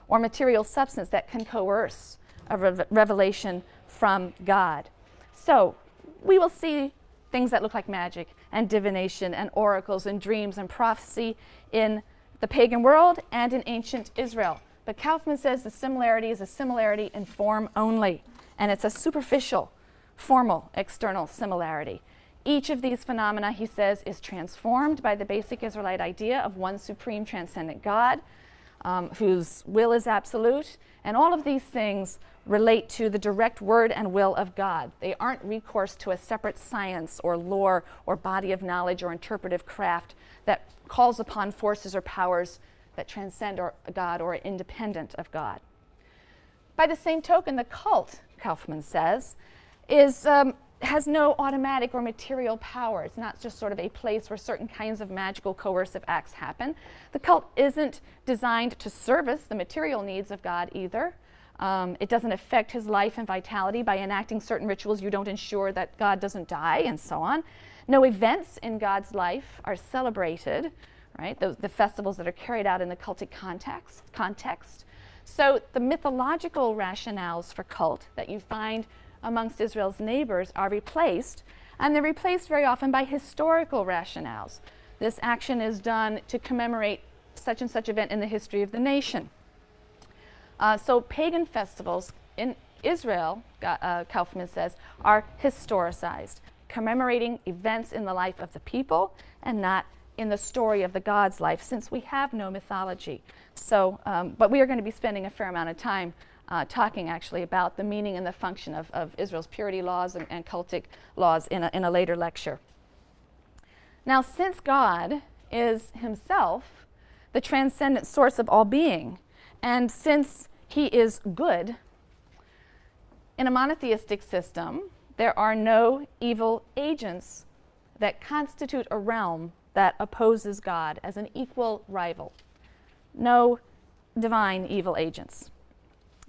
or material substance that can coerce a revelation from God. So we will see things that look like magic and divination and oracles and dreams and prophecy in the pagan world and in ancient Israel. But Kaufman says the similarity is a similarity in form only, and it's a superficial, formal, external similarity. Each of these phenomena, he says, is transformed by the basic Israelite idea of one supreme transcendent God, whose will is absolute, and all of these things relate to the direct word and will of God. They aren't recourse to a separate science or lore or body of knowledge or interpretive craft that calls upon forces or powers that transcend God or are independent of God. By the same token, the cult, Kaufman says, has no automatic or material power. It's not just sort of a place where certain kinds of magical coercive acts happen. The cult isn't designed to service the material needs of God either. It doesn't affect his life and vitality by enacting certain rituals. You don't ensure that God doesn't die, and so on. No events in God's life are celebrated, right? The festivals that are carried out in the cultic context. So the mythological rationales for cult that you find amongst Israel's neighbors are replaced, and they're replaced very often by historical rationales. This action is done to commemorate such and such event in the history of the nation. So pagan festivals in Israel, Kaufman says, are historicized, commemorating events in the life of the people and not in the story of the God's life, since we have no mythology. So, but we are going to be spending a fair amount of time talking actually about the meaning and the function of Israel's purity laws and cultic laws in a later lecture. Now, since God is himself the transcendent source of all being, and since he is good, in a monotheistic system, there are no evil agents that constitute a realm that opposes God as an equal rival. No divine evil agents.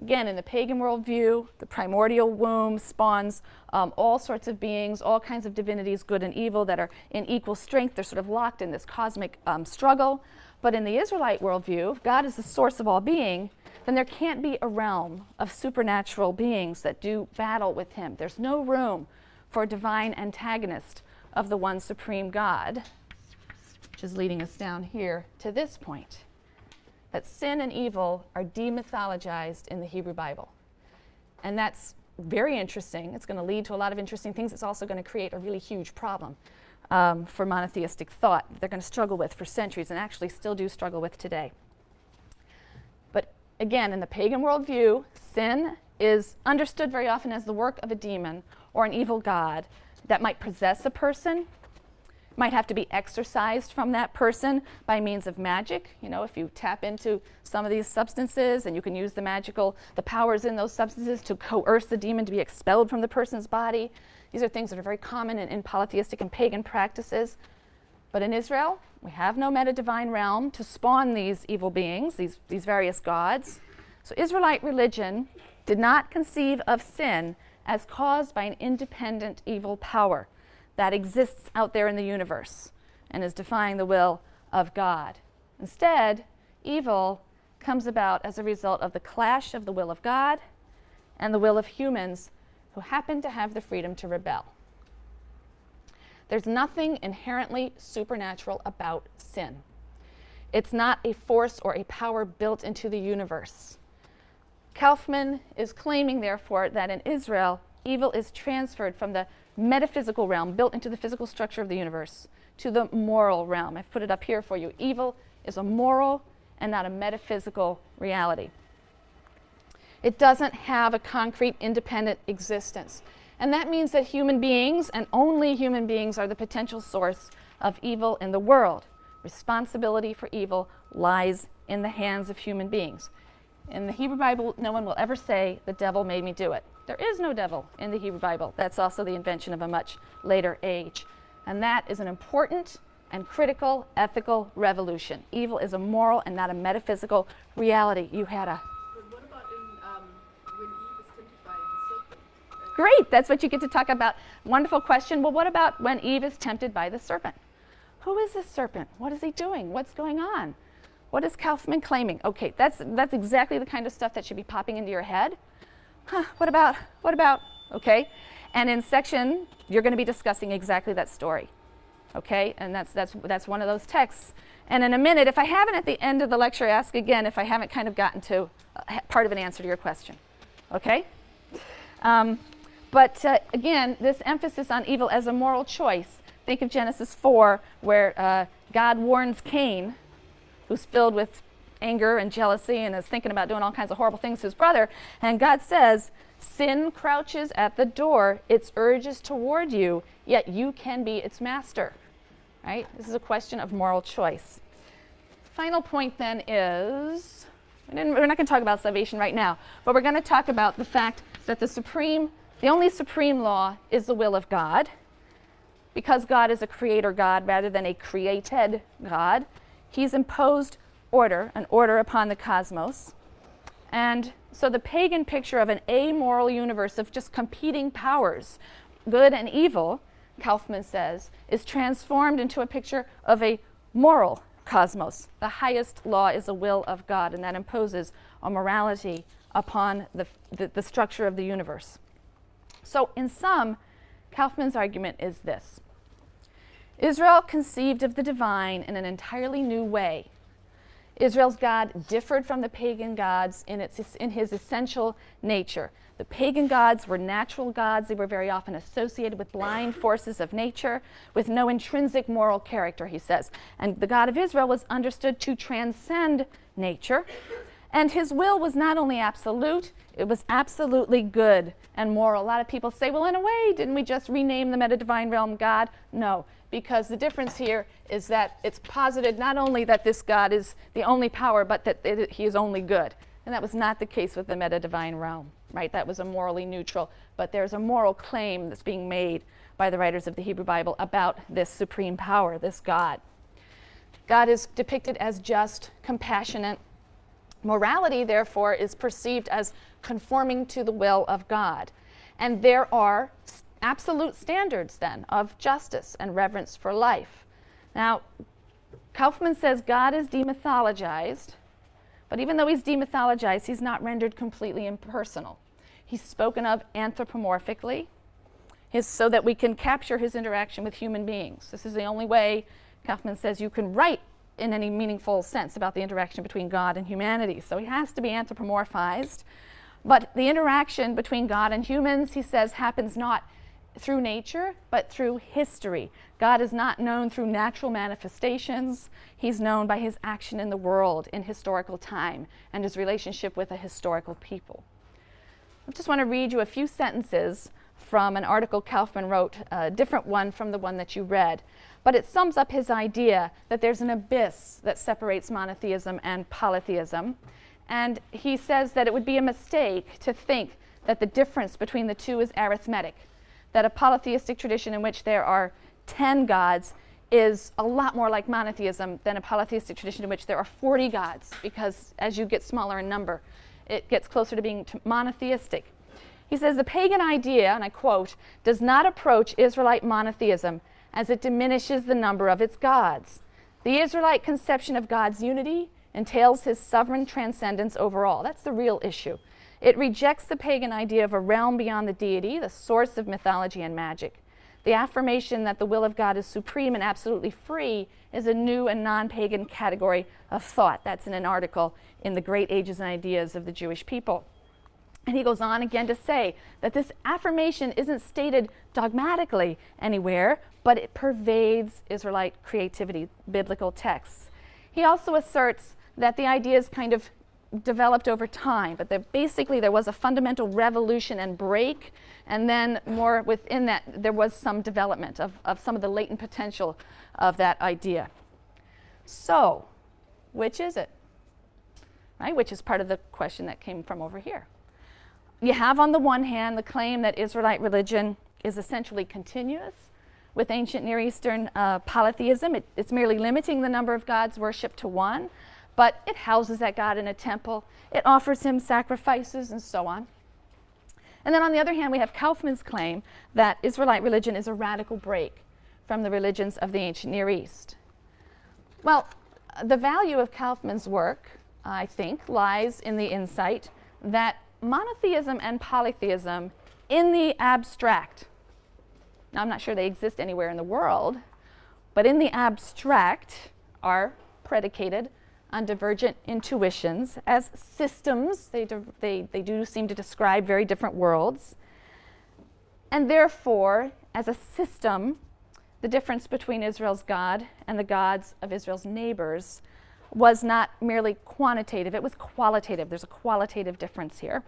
Again, in the pagan worldview, the primordial womb spawns all sorts of beings, all kinds of divinities, good and evil, that are in equal strength. They're sort of locked in this cosmic struggle. But in the Israelite worldview, if God is the source of all being, then there can't be a realm of supernatural beings that do battle with him. There's no room for a divine antagonist of the one supreme God, which is leading us down here to this point, that sin and evil are demythologized in the Hebrew Bible. And that's very interesting. It's going to lead to a lot of interesting things. It's also going to create a really huge problem for monotheistic thought they're going to struggle with for centuries and actually still do struggle with today. But again, in the pagan worldview, sin is understood very often as the work of a demon or an evil god that might possess a person, might have to be exorcised from that person by means of magic. You know, if you tap into some of these substances and you can use the powers in those substances to coerce the demon to be expelled from the person's body. These are things that are very common in polytheistic and pagan practices. But in Israel, we have no meta-divine realm to spawn these evil beings, these various gods. So Israelite religion did not conceive of sin as caused by an independent evil power that exists out there in the universe and is defying the will of God. Instead, evil comes about as a result of the clash of the will of God and the will of humans who happen to have the freedom to rebel. There's nothing inherently supernatural about sin. It's not a force or a power built into the universe. Kaufman is claiming, therefore, that in Israel, evil is transferred from the metaphysical realm, built into the physical structure of the universe, to the moral realm. I've put it up here for you. Evil is a moral and not a metaphysical reality. It doesn't have a concrete, independent existence. And that means that human beings, and only human beings, are the potential source of evil in the world. Responsibility for evil lies in the hands of human beings. In the Hebrew Bible, no one will ever say, the devil made me do it. There is no devil in the Hebrew Bible. That's also the invention of a much later age. And that is an important and critical ethical revolution. Evil is a moral and not a metaphysical reality. You had a... But what about when Eve is tempted by the serpent? Great, that's what you get to talk about. Wonderful question. Well, what about when Eve is tempted by the serpent? Who is this serpent? What is he doing? What's going on? What is Kaufman claiming? Okay, that's exactly the kind of stuff that should be popping into your head. Huh, what about? Okay, and in section, you're going to be discussing exactly that story. Okay, and that's one of those texts. And in a minute, if I haven't at the end of the lecture, ask again if I haven't kind of gotten to part of an answer to your question. Okay? But again, this emphasis on evil as a moral choice. Think of Genesis 4, where God warns Cain, who's filled with anger and jealousy and is thinking about doing all kinds of horrible things to his brother. And God says, sin crouches at the door, its urges toward you, yet you can be its master. Right? This is a question of moral choice. Final point then is, we're not going to talk about salvation right now, but we're going to talk about the fact that the only supreme law is the will of God. Because God is a creator God rather than a created God, he's imposed an order upon the cosmos. And so the pagan picture of an amoral universe of just competing powers, good and evil, Kaufman says, is transformed into a picture of a moral cosmos. The highest law is the will of God, and that imposes a morality upon the structure of the universe. So in sum, Kaufman's argument is this. Israel conceived of the divine in an entirely new way. Israel's God differed from the pagan gods in his essential nature. The pagan gods were natural gods. They were very often associated with blind forces of nature, with no intrinsic moral character, he says. And the God of Israel was understood to transcend nature. And his will was not only absolute, it was absolutely good and moral. A lot of people say, well, in a way, didn't we just rename the meta-divine realm God? No, because the difference here is that it's posited not only that this God is the only power, but that he is only good. And that was not the case with the meta-divine realm, right? That was a morally neutral, but there's a moral claim that's being made by the writers of the Hebrew Bible about this supreme power, this God. God is depicted as just, compassionate. Morality, therefore, is perceived as conforming to the will of God. And there are absolute standards, then, of justice and reverence for life. Now, Kaufman says God is demythologized, but even though he's demythologized, he's not rendered completely impersonal. He's spoken of anthropomorphically, so that we can capture his interaction with human beings. This is the only way, Kaufman says, you can write in any meaningful sense about the interaction between God and humanity. So he has to be anthropomorphized. But the interaction between God and humans, he says, happens not through nature, but through history. God is not known through natural manifestations. He's known by his action in the world in historical time and his relationship with a historical people. I just want to read you a few sentences from an article Kaufman wrote, a different one from the one that you read. But it sums up his idea that there's an abyss that separates monotheism and polytheism. And he says that it would be a mistake to think that the difference between the two is arithmetic, that a polytheistic tradition in which there are 10 gods is a lot more like monotheism than a polytheistic tradition in which there are 40 gods, because as you get smaller in number, it gets closer to being monotheistic. He says the pagan idea, and I quote, does not approach Israelite monotheism as it diminishes the number of its gods. The Israelite conception of God's unity entails his sovereign transcendence over all. That's the real issue. It rejects the pagan idea of a realm beyond the deity, the source of mythology and magic. The affirmation that the will of God is supreme and absolutely free is a new and non-pagan category of thought. That's in an article in The Great Ages and Ideas of the Jewish People. And he goes on again to say that this affirmation isn't stated dogmatically anywhere, but it pervades Israelite creativity, biblical texts. He also asserts that the ideas kind of developed over time, but that basically there was a fundamental revolution and break, and then more within that there was some development of some of the latent potential of that idea. So, which is it? Right? Which is part of the question that came from over here. You have on the one hand the claim that Israelite religion is essentially continuous, with ancient Near Eastern polytheism. It's merely limiting the number of gods worshipped to one, but it houses that god in a temple. It offers him sacrifices and so on. And then on the other hand, we have Kaufman's claim that Israelite religion is a radical break from the religions of the ancient Near East. Well, the value of Kaufman's work, I think, lies in the insight that monotheism and polytheism in the abstract, now I'm not sure they exist anywhere in the world, but in the abstract are predicated on divergent intuitions as systems. They do seem to describe very different worlds. And therefore, as a system, the difference between Israel's God and the gods of Israel's neighbors was not merely quantitative, it was qualitative. There's a qualitative difference here.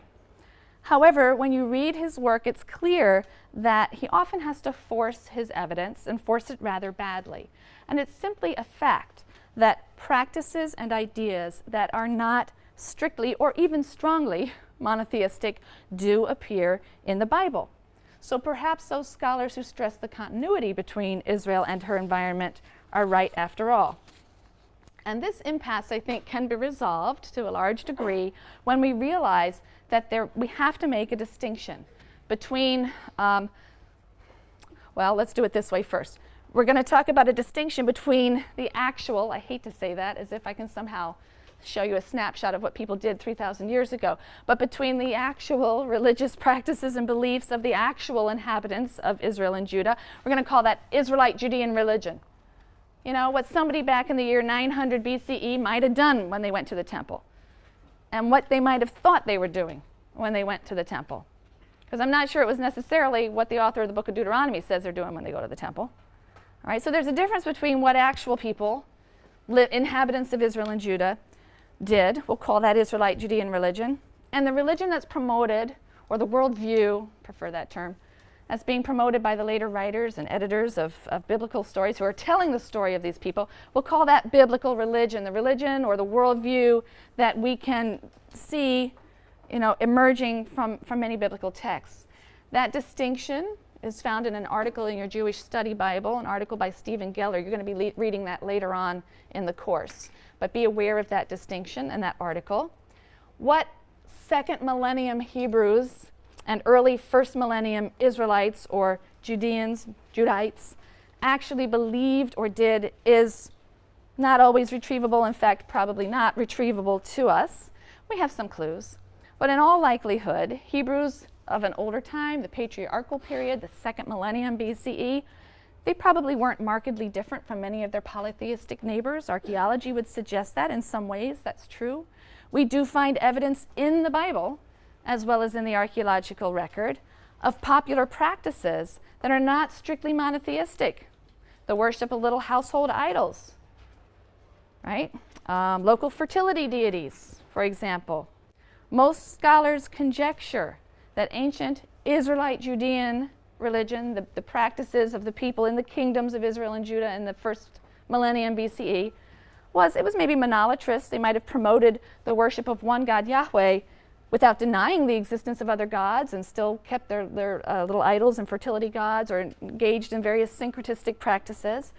However, when you read his work, it's clear that he often has to force his evidence and force it rather badly. And it's simply a fact that practices and ideas that are not strictly or even strongly monotheistic do appear in the Bible. So perhaps those scholars who stress the continuity between Israel and her environment are right after all. And this impasse, I think, can be resolved to a large degree when we realize that we have to make a distinction between, well, let's do it this way first. We're going to talk about a distinction between the actual, I hate to say that as if I can somehow show you a snapshot of what people did 3,000 years ago, but between the actual religious practices and beliefs of the actual inhabitants of Israel and Judah. We're going to call that Israelite Judean religion. You know, what somebody back in the year 900 BCE might have done when they went to the temple, and what they might have thought they were doing when they went to the temple. Because I'm not sure it was necessarily what the author of the book of Deuteronomy says they're doing when they go to the temple. All right, so there's a difference between what actual people, inhabitants of Israel and Judah, did, we'll call that Israelite Judean religion, and the religion that's promoted, or the worldview, prefer that term, that's being promoted by the later writers and editors of biblical stories who are telling the story of these people. We'll call that biblical religion, the religion or the worldview that we can see, you know, emerging from many biblical texts. That distinction is found in an article in your Jewish Study Bible, an article by Stephen Geller. You're going to be reading that later on in the course. But be aware of that distinction and that article. What second millennium Hebrews and early first millennium Israelites or Judaites actually believed or did is not always retrievable, in fact, probably not retrievable to us. We have some clues. But in all likelihood, Hebrews of an older time, the patriarchal period, the second millennium BCE, they probably weren't markedly different from many of their polytheistic neighbors. Archaeology would suggest that in some ways that's true. We do find evidence in the Bible, as well as in the archaeological record, of popular practices that are not strictly monotheistic. The worship of little household idols, right? Local fertility deities, for example. Most scholars conjecture that ancient Israelite Judean religion, the practices of the people in the kingdoms of Israel and Judah in the first millennium BCE, it was maybe monolatrous. They might have promoted the worship of one God, Yahweh, without denying the existence of other gods, and still kept their little idols and fertility gods, or engaged in various syncretistic practices.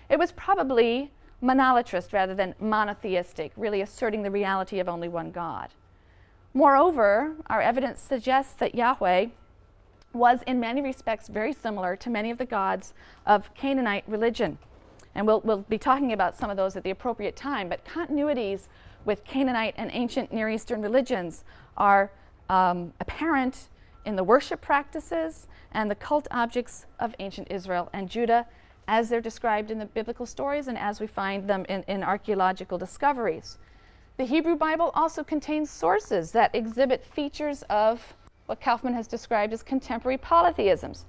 It was probably monolatrous rather than monotheistic, really asserting the reality of only one God. Moreover, our evidence suggests that Yahweh was in many respects very similar to many of the gods of Canaanite religion. And we'll be talking about some of those at the appropriate time, but continuities with Canaanite and ancient Near Eastern religions are apparent in the worship practices and the cult objects of ancient Israel and Judah as they're described in the biblical stories and as we find them in archaeological discoveries. The Hebrew Bible also contains sources that exhibit features of what Kaufman has described as contemporary polytheisms.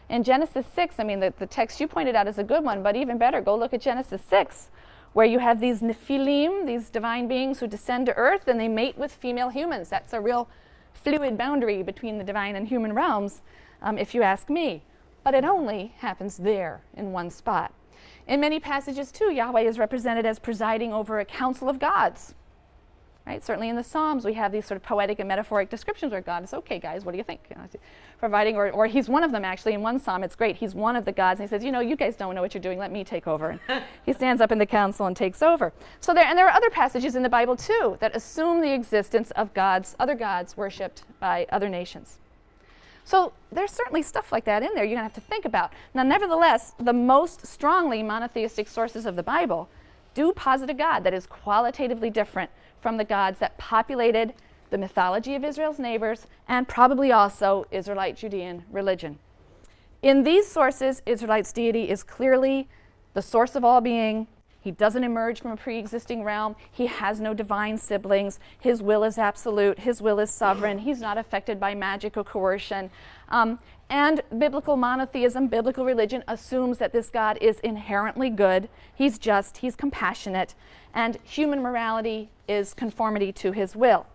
In Genesis 6, I mean, the text you pointed out is a good one, but even better, go look at Genesis 6, where you have these Nephilim, these divine beings who descend to earth and they mate with female humans. That's a real fluid boundary between the divine and human realms, if you ask me. But it only happens there in one spot. In many passages, too, Yahweh is represented as presiding over a council of gods. Right? Certainly in the Psalms, we have these sort of poetic and metaphoric descriptions where God is, okay, guys, what do you think? You know, providing, or he's one of them, actually. In one Psalm, it's great. He's one of the gods, and he says, you know, you guys don't know what you're doing. Let me take over. And he stands up in the council and takes over. So there are other passages in the Bible, too, that assume the existence of gods, other gods worshipped by other nations. So there's certainly stuff like that in there you're going to have to think about. Now, nevertheless, the most strongly monotheistic sources of the Bible do posit a God that is qualitatively different from the gods that populated the mythology of Israel's neighbors and probably also Israelite Judean religion. In these sources, Israelites' deity is clearly the source of all being. He doesn't emerge from a pre-existing realm. He has no divine siblings. His will is absolute. His will is sovereign. He's not affected by magic or coercion. And biblical monotheism, biblical religion, assumes that this God is inherently good. He's just, he's compassionate, and human morality is conformity to his will.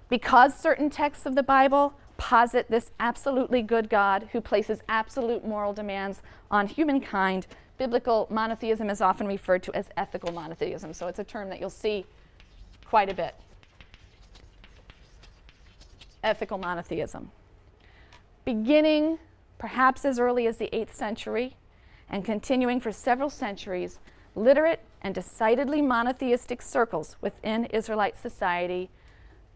Because certain texts of the Bible posit this absolutely good God who places absolute moral demands on humankind, biblical monotheism is often referred to as ethical monotheism. So it's a term that you'll see quite a bit. Ethical monotheism. Beginning perhaps as early as the 8th century and continuing for several centuries, literate and decidedly monotheistic circles within Israelite society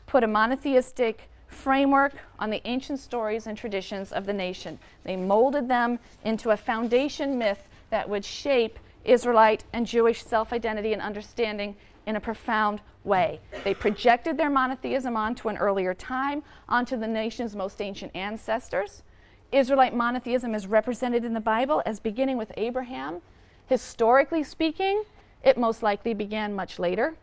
put a monotheistic framework on the ancient stories and traditions of the nation. They molded them into a foundation myth that would shape Israelite and Jewish self-identity and understanding in a profound way. They projected their monotheism onto an earlier time, onto the nation's most ancient ancestors. Israelite monotheism is represented in the Bible as beginning with Abraham. Historically speaking, it most likely began much later,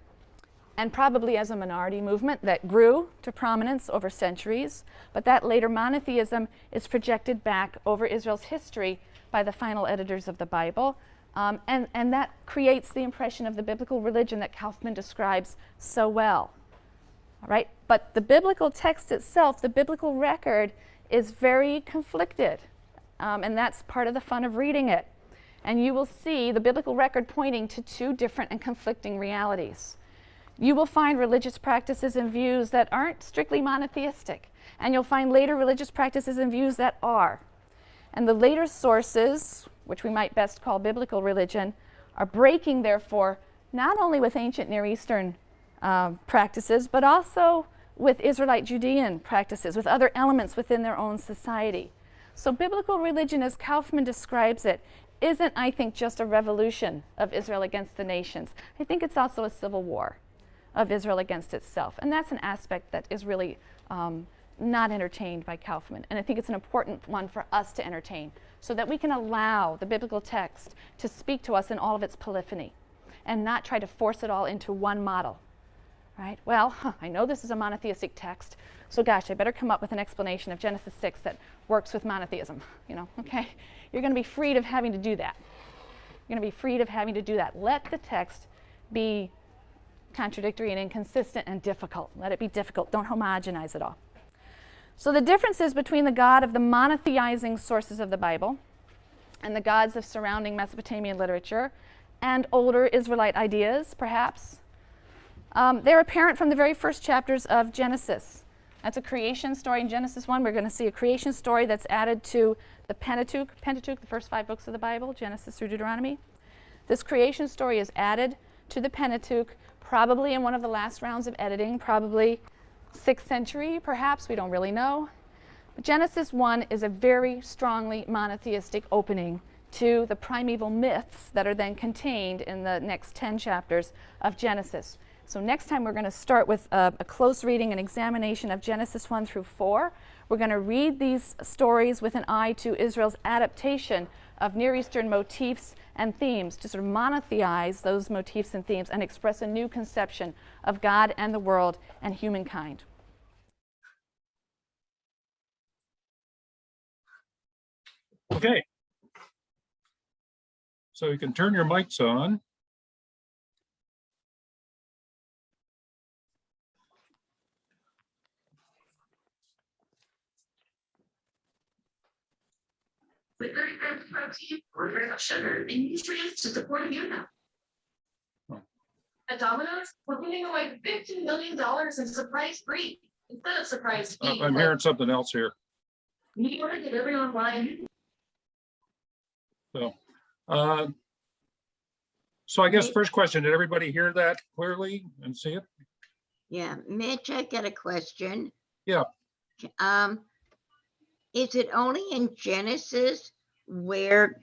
and probably as a minority movement that grew to prominence over centuries. But that later monotheism is projected back over Israel's history by the final editors of the Bible. And that creates the impression of the biblical religion that Kaufman describes so well. All right? But the biblical text itself, the biblical record, is very conflicted. And that's part of the fun of reading it. And you will see the biblical record pointing to two different and conflicting realities. You will find religious practices and views that aren't strictly monotheistic. And you'll find later religious practices and views that are. And the later sources, which we might best call biblical religion, are breaking, therefore, not only with ancient Near Eastern practices, but also with Israelite Judean practices, with other elements within their own society. So biblical religion, as Kaufman describes it, isn't, I think, just a revolution of Israel against the nations. I think it's also a civil war of Israel against itself. And that's an aspect that is really not entertained by Kaufman. And I think it's an important one for us to entertain so that we can allow the biblical text to speak to us in all of its polyphony and not try to force it all into one model. Right? Well, I know this is a monotheistic text, so gosh, I better come up with an explanation of Genesis 6 that works with monotheism. You know, okay? You're going to be freed of having to do that. You're going to be freed of having to do that. Let the text be contradictory and inconsistent and difficult. Let it be difficult. Don't homogenize it all. So the differences between the God of the monotheizing sources of the Bible and the gods of surrounding Mesopotamian literature and older Israelite ideas, perhaps, they're apparent from the very first chapters of Genesis. That's a creation story. In Genesis 1, we're going to see a creation story that's added to the Pentateuch, the first 5 books of the Bible, Genesis through Deuteronomy. This creation story is added to the Pentateuch, probably in one of the last rounds of editing, probably 6th century, perhaps, we don't really know. But Genesis 1 is a very strongly monotheistic opening to the primeval myths that are then contained in the next 10 chapters of Genesis. So next time we're going to start with a close reading and examination of Genesis 1 through 4. We're going to read these stories with an eye to Israel's adaptation of Near Eastern motifs and themes to sort of monotheize those motifs and themes and express a new conception of God and the world and humankind. Okay. So you can turn your mics on. With very good protein or very much sugar and nutrients to support you now. At Domino's, we're giving away $15 million in surprise free instead of surprise fee. I'm hearing something else here. You order delivery online. So, so I guess first question, did everybody hear that clearly and see it? Yeah, Mitch, I got a question. Yeah. Is it only in Genesis where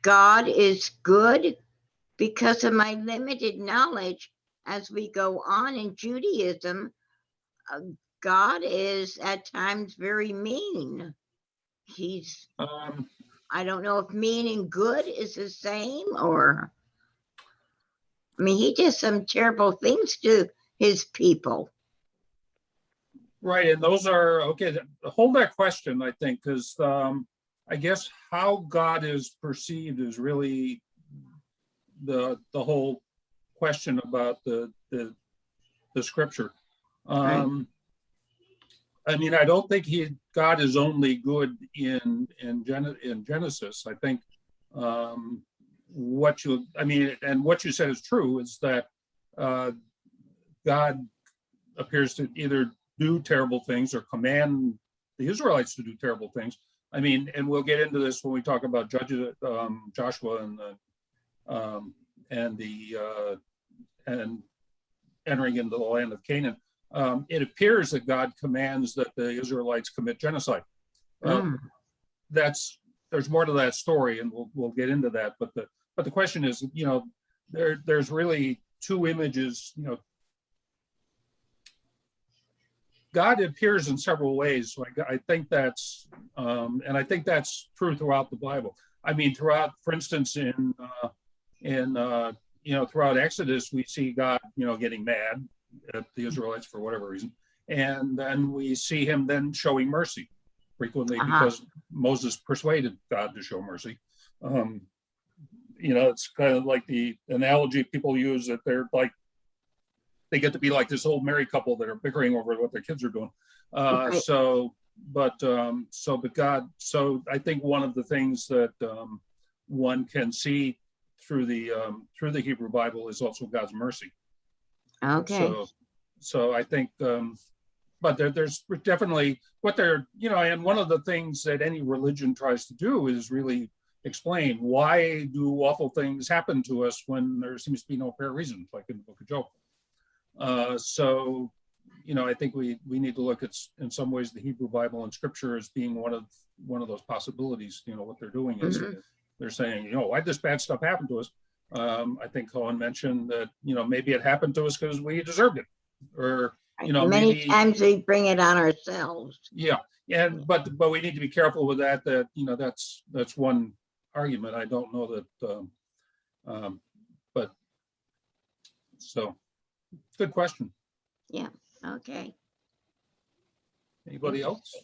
God is good? Because of my limited knowledge, as we go on in Judaism, God is at times very mean. He's, I don't know if mean and good is the same, or, I mean, he did some terrible things to his people. Right, and those are, okay, hold that question, I think, because I guess how God is perceived is really the whole question about the scripture. Right. I mean, I don't think God is only good in Genesis. I think what you said is true, is that God appears to either do terrible things or command the Israelites to do terrible things. I mean, and we'll get into this when we talk about Judges, Joshua and entering into the land of Canaan. It appears that God commands that the Israelites commit genocide. There's more to that story, and we'll get into that. But the question is, you know, there's really two images. You know, God appears in several ways. So I think that's, and I think that's true throughout the Bible. I mean, throughout, for instance, throughout Exodus, we see God, you know, getting mad at the Israelites for whatever reason, and then we see him then showing mercy frequently because Moses persuaded God to show mercy. You know, it's kind of like the analogy people use that they're like, they get to be like this old married couple that are bickering over what their kids are doing. But I think one of the things that one can see through the Hebrew Bible is also God's mercy. Okay. So I think, but there's definitely what they're, you know, and one of the things that any religion tries to do is really explain why do awful things happen to us when there seems to be no fair reason, like in the book of Job. So, you know, I think we need to look at, in some ways, the Hebrew Bible and Scripture as being one of those possibilities. You know, what they're doing is they're saying, you know, why'd this bad stuff happen to us? I think Cohen mentioned that, you know, maybe it happened to us because we deserved it, or, you know, many times we bring it on ourselves. Yeah, and but we need to be careful with that. That, you know, that's one argument. I don't know that, but so good question. Yeah. Okay. Anybody else?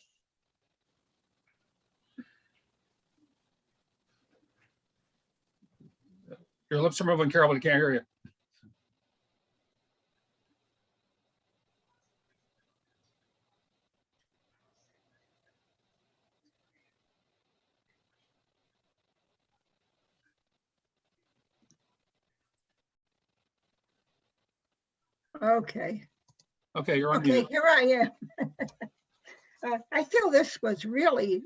Your lips are moving, Carol, but I can't hear you. Okay. Okay, you're on Okay, mute. here I am. I feel this was really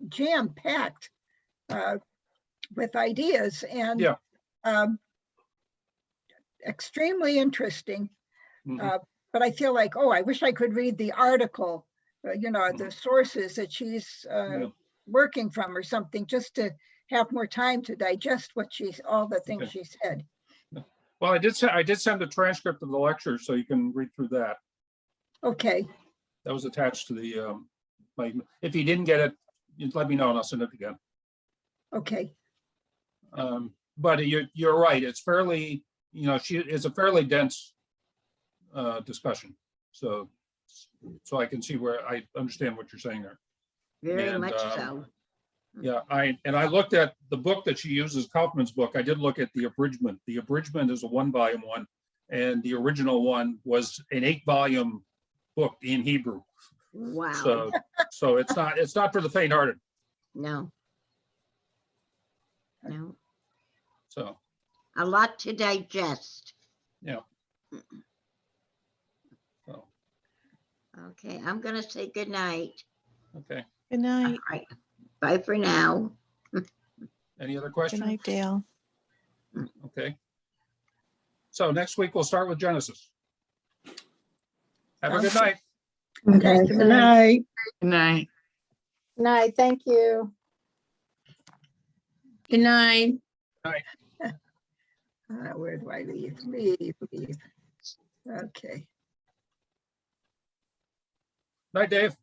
jam-packed with ideas and extremely interesting. But I feel like, oh, I wish I could read the article, you know, the sources that she's working from or something, just to have more time to digest all the things she said. Well, I did send a transcript of the lecture, so you can read through that. Okay. That was attached to the, if you didn't get it, you let me know and I'll send it again. Okay. But you're right. It's fairly, you know, it's a fairly dense discussion. So I can see where I understand what you're saying there. Very much so. Yeah, I looked at the book that she uses, Kaufman's book. I did look at the abridgment. The abridgment is a 1-volume one, and the original one was an 8-volume book in Hebrew. Wow. So it's not for the faint-hearted. No. No. So a lot to digest. Yeah. So, Okay, I'm gonna say good night. okay. Good night. All right. Bye for now. Any other Good questions? night, Dale. Okay. So next week we'll start with Genesis. Have a good night. Okay, good night. Good night. Night, thank you. Good night. Where do I leave? Leave. Okay. Night, Dave.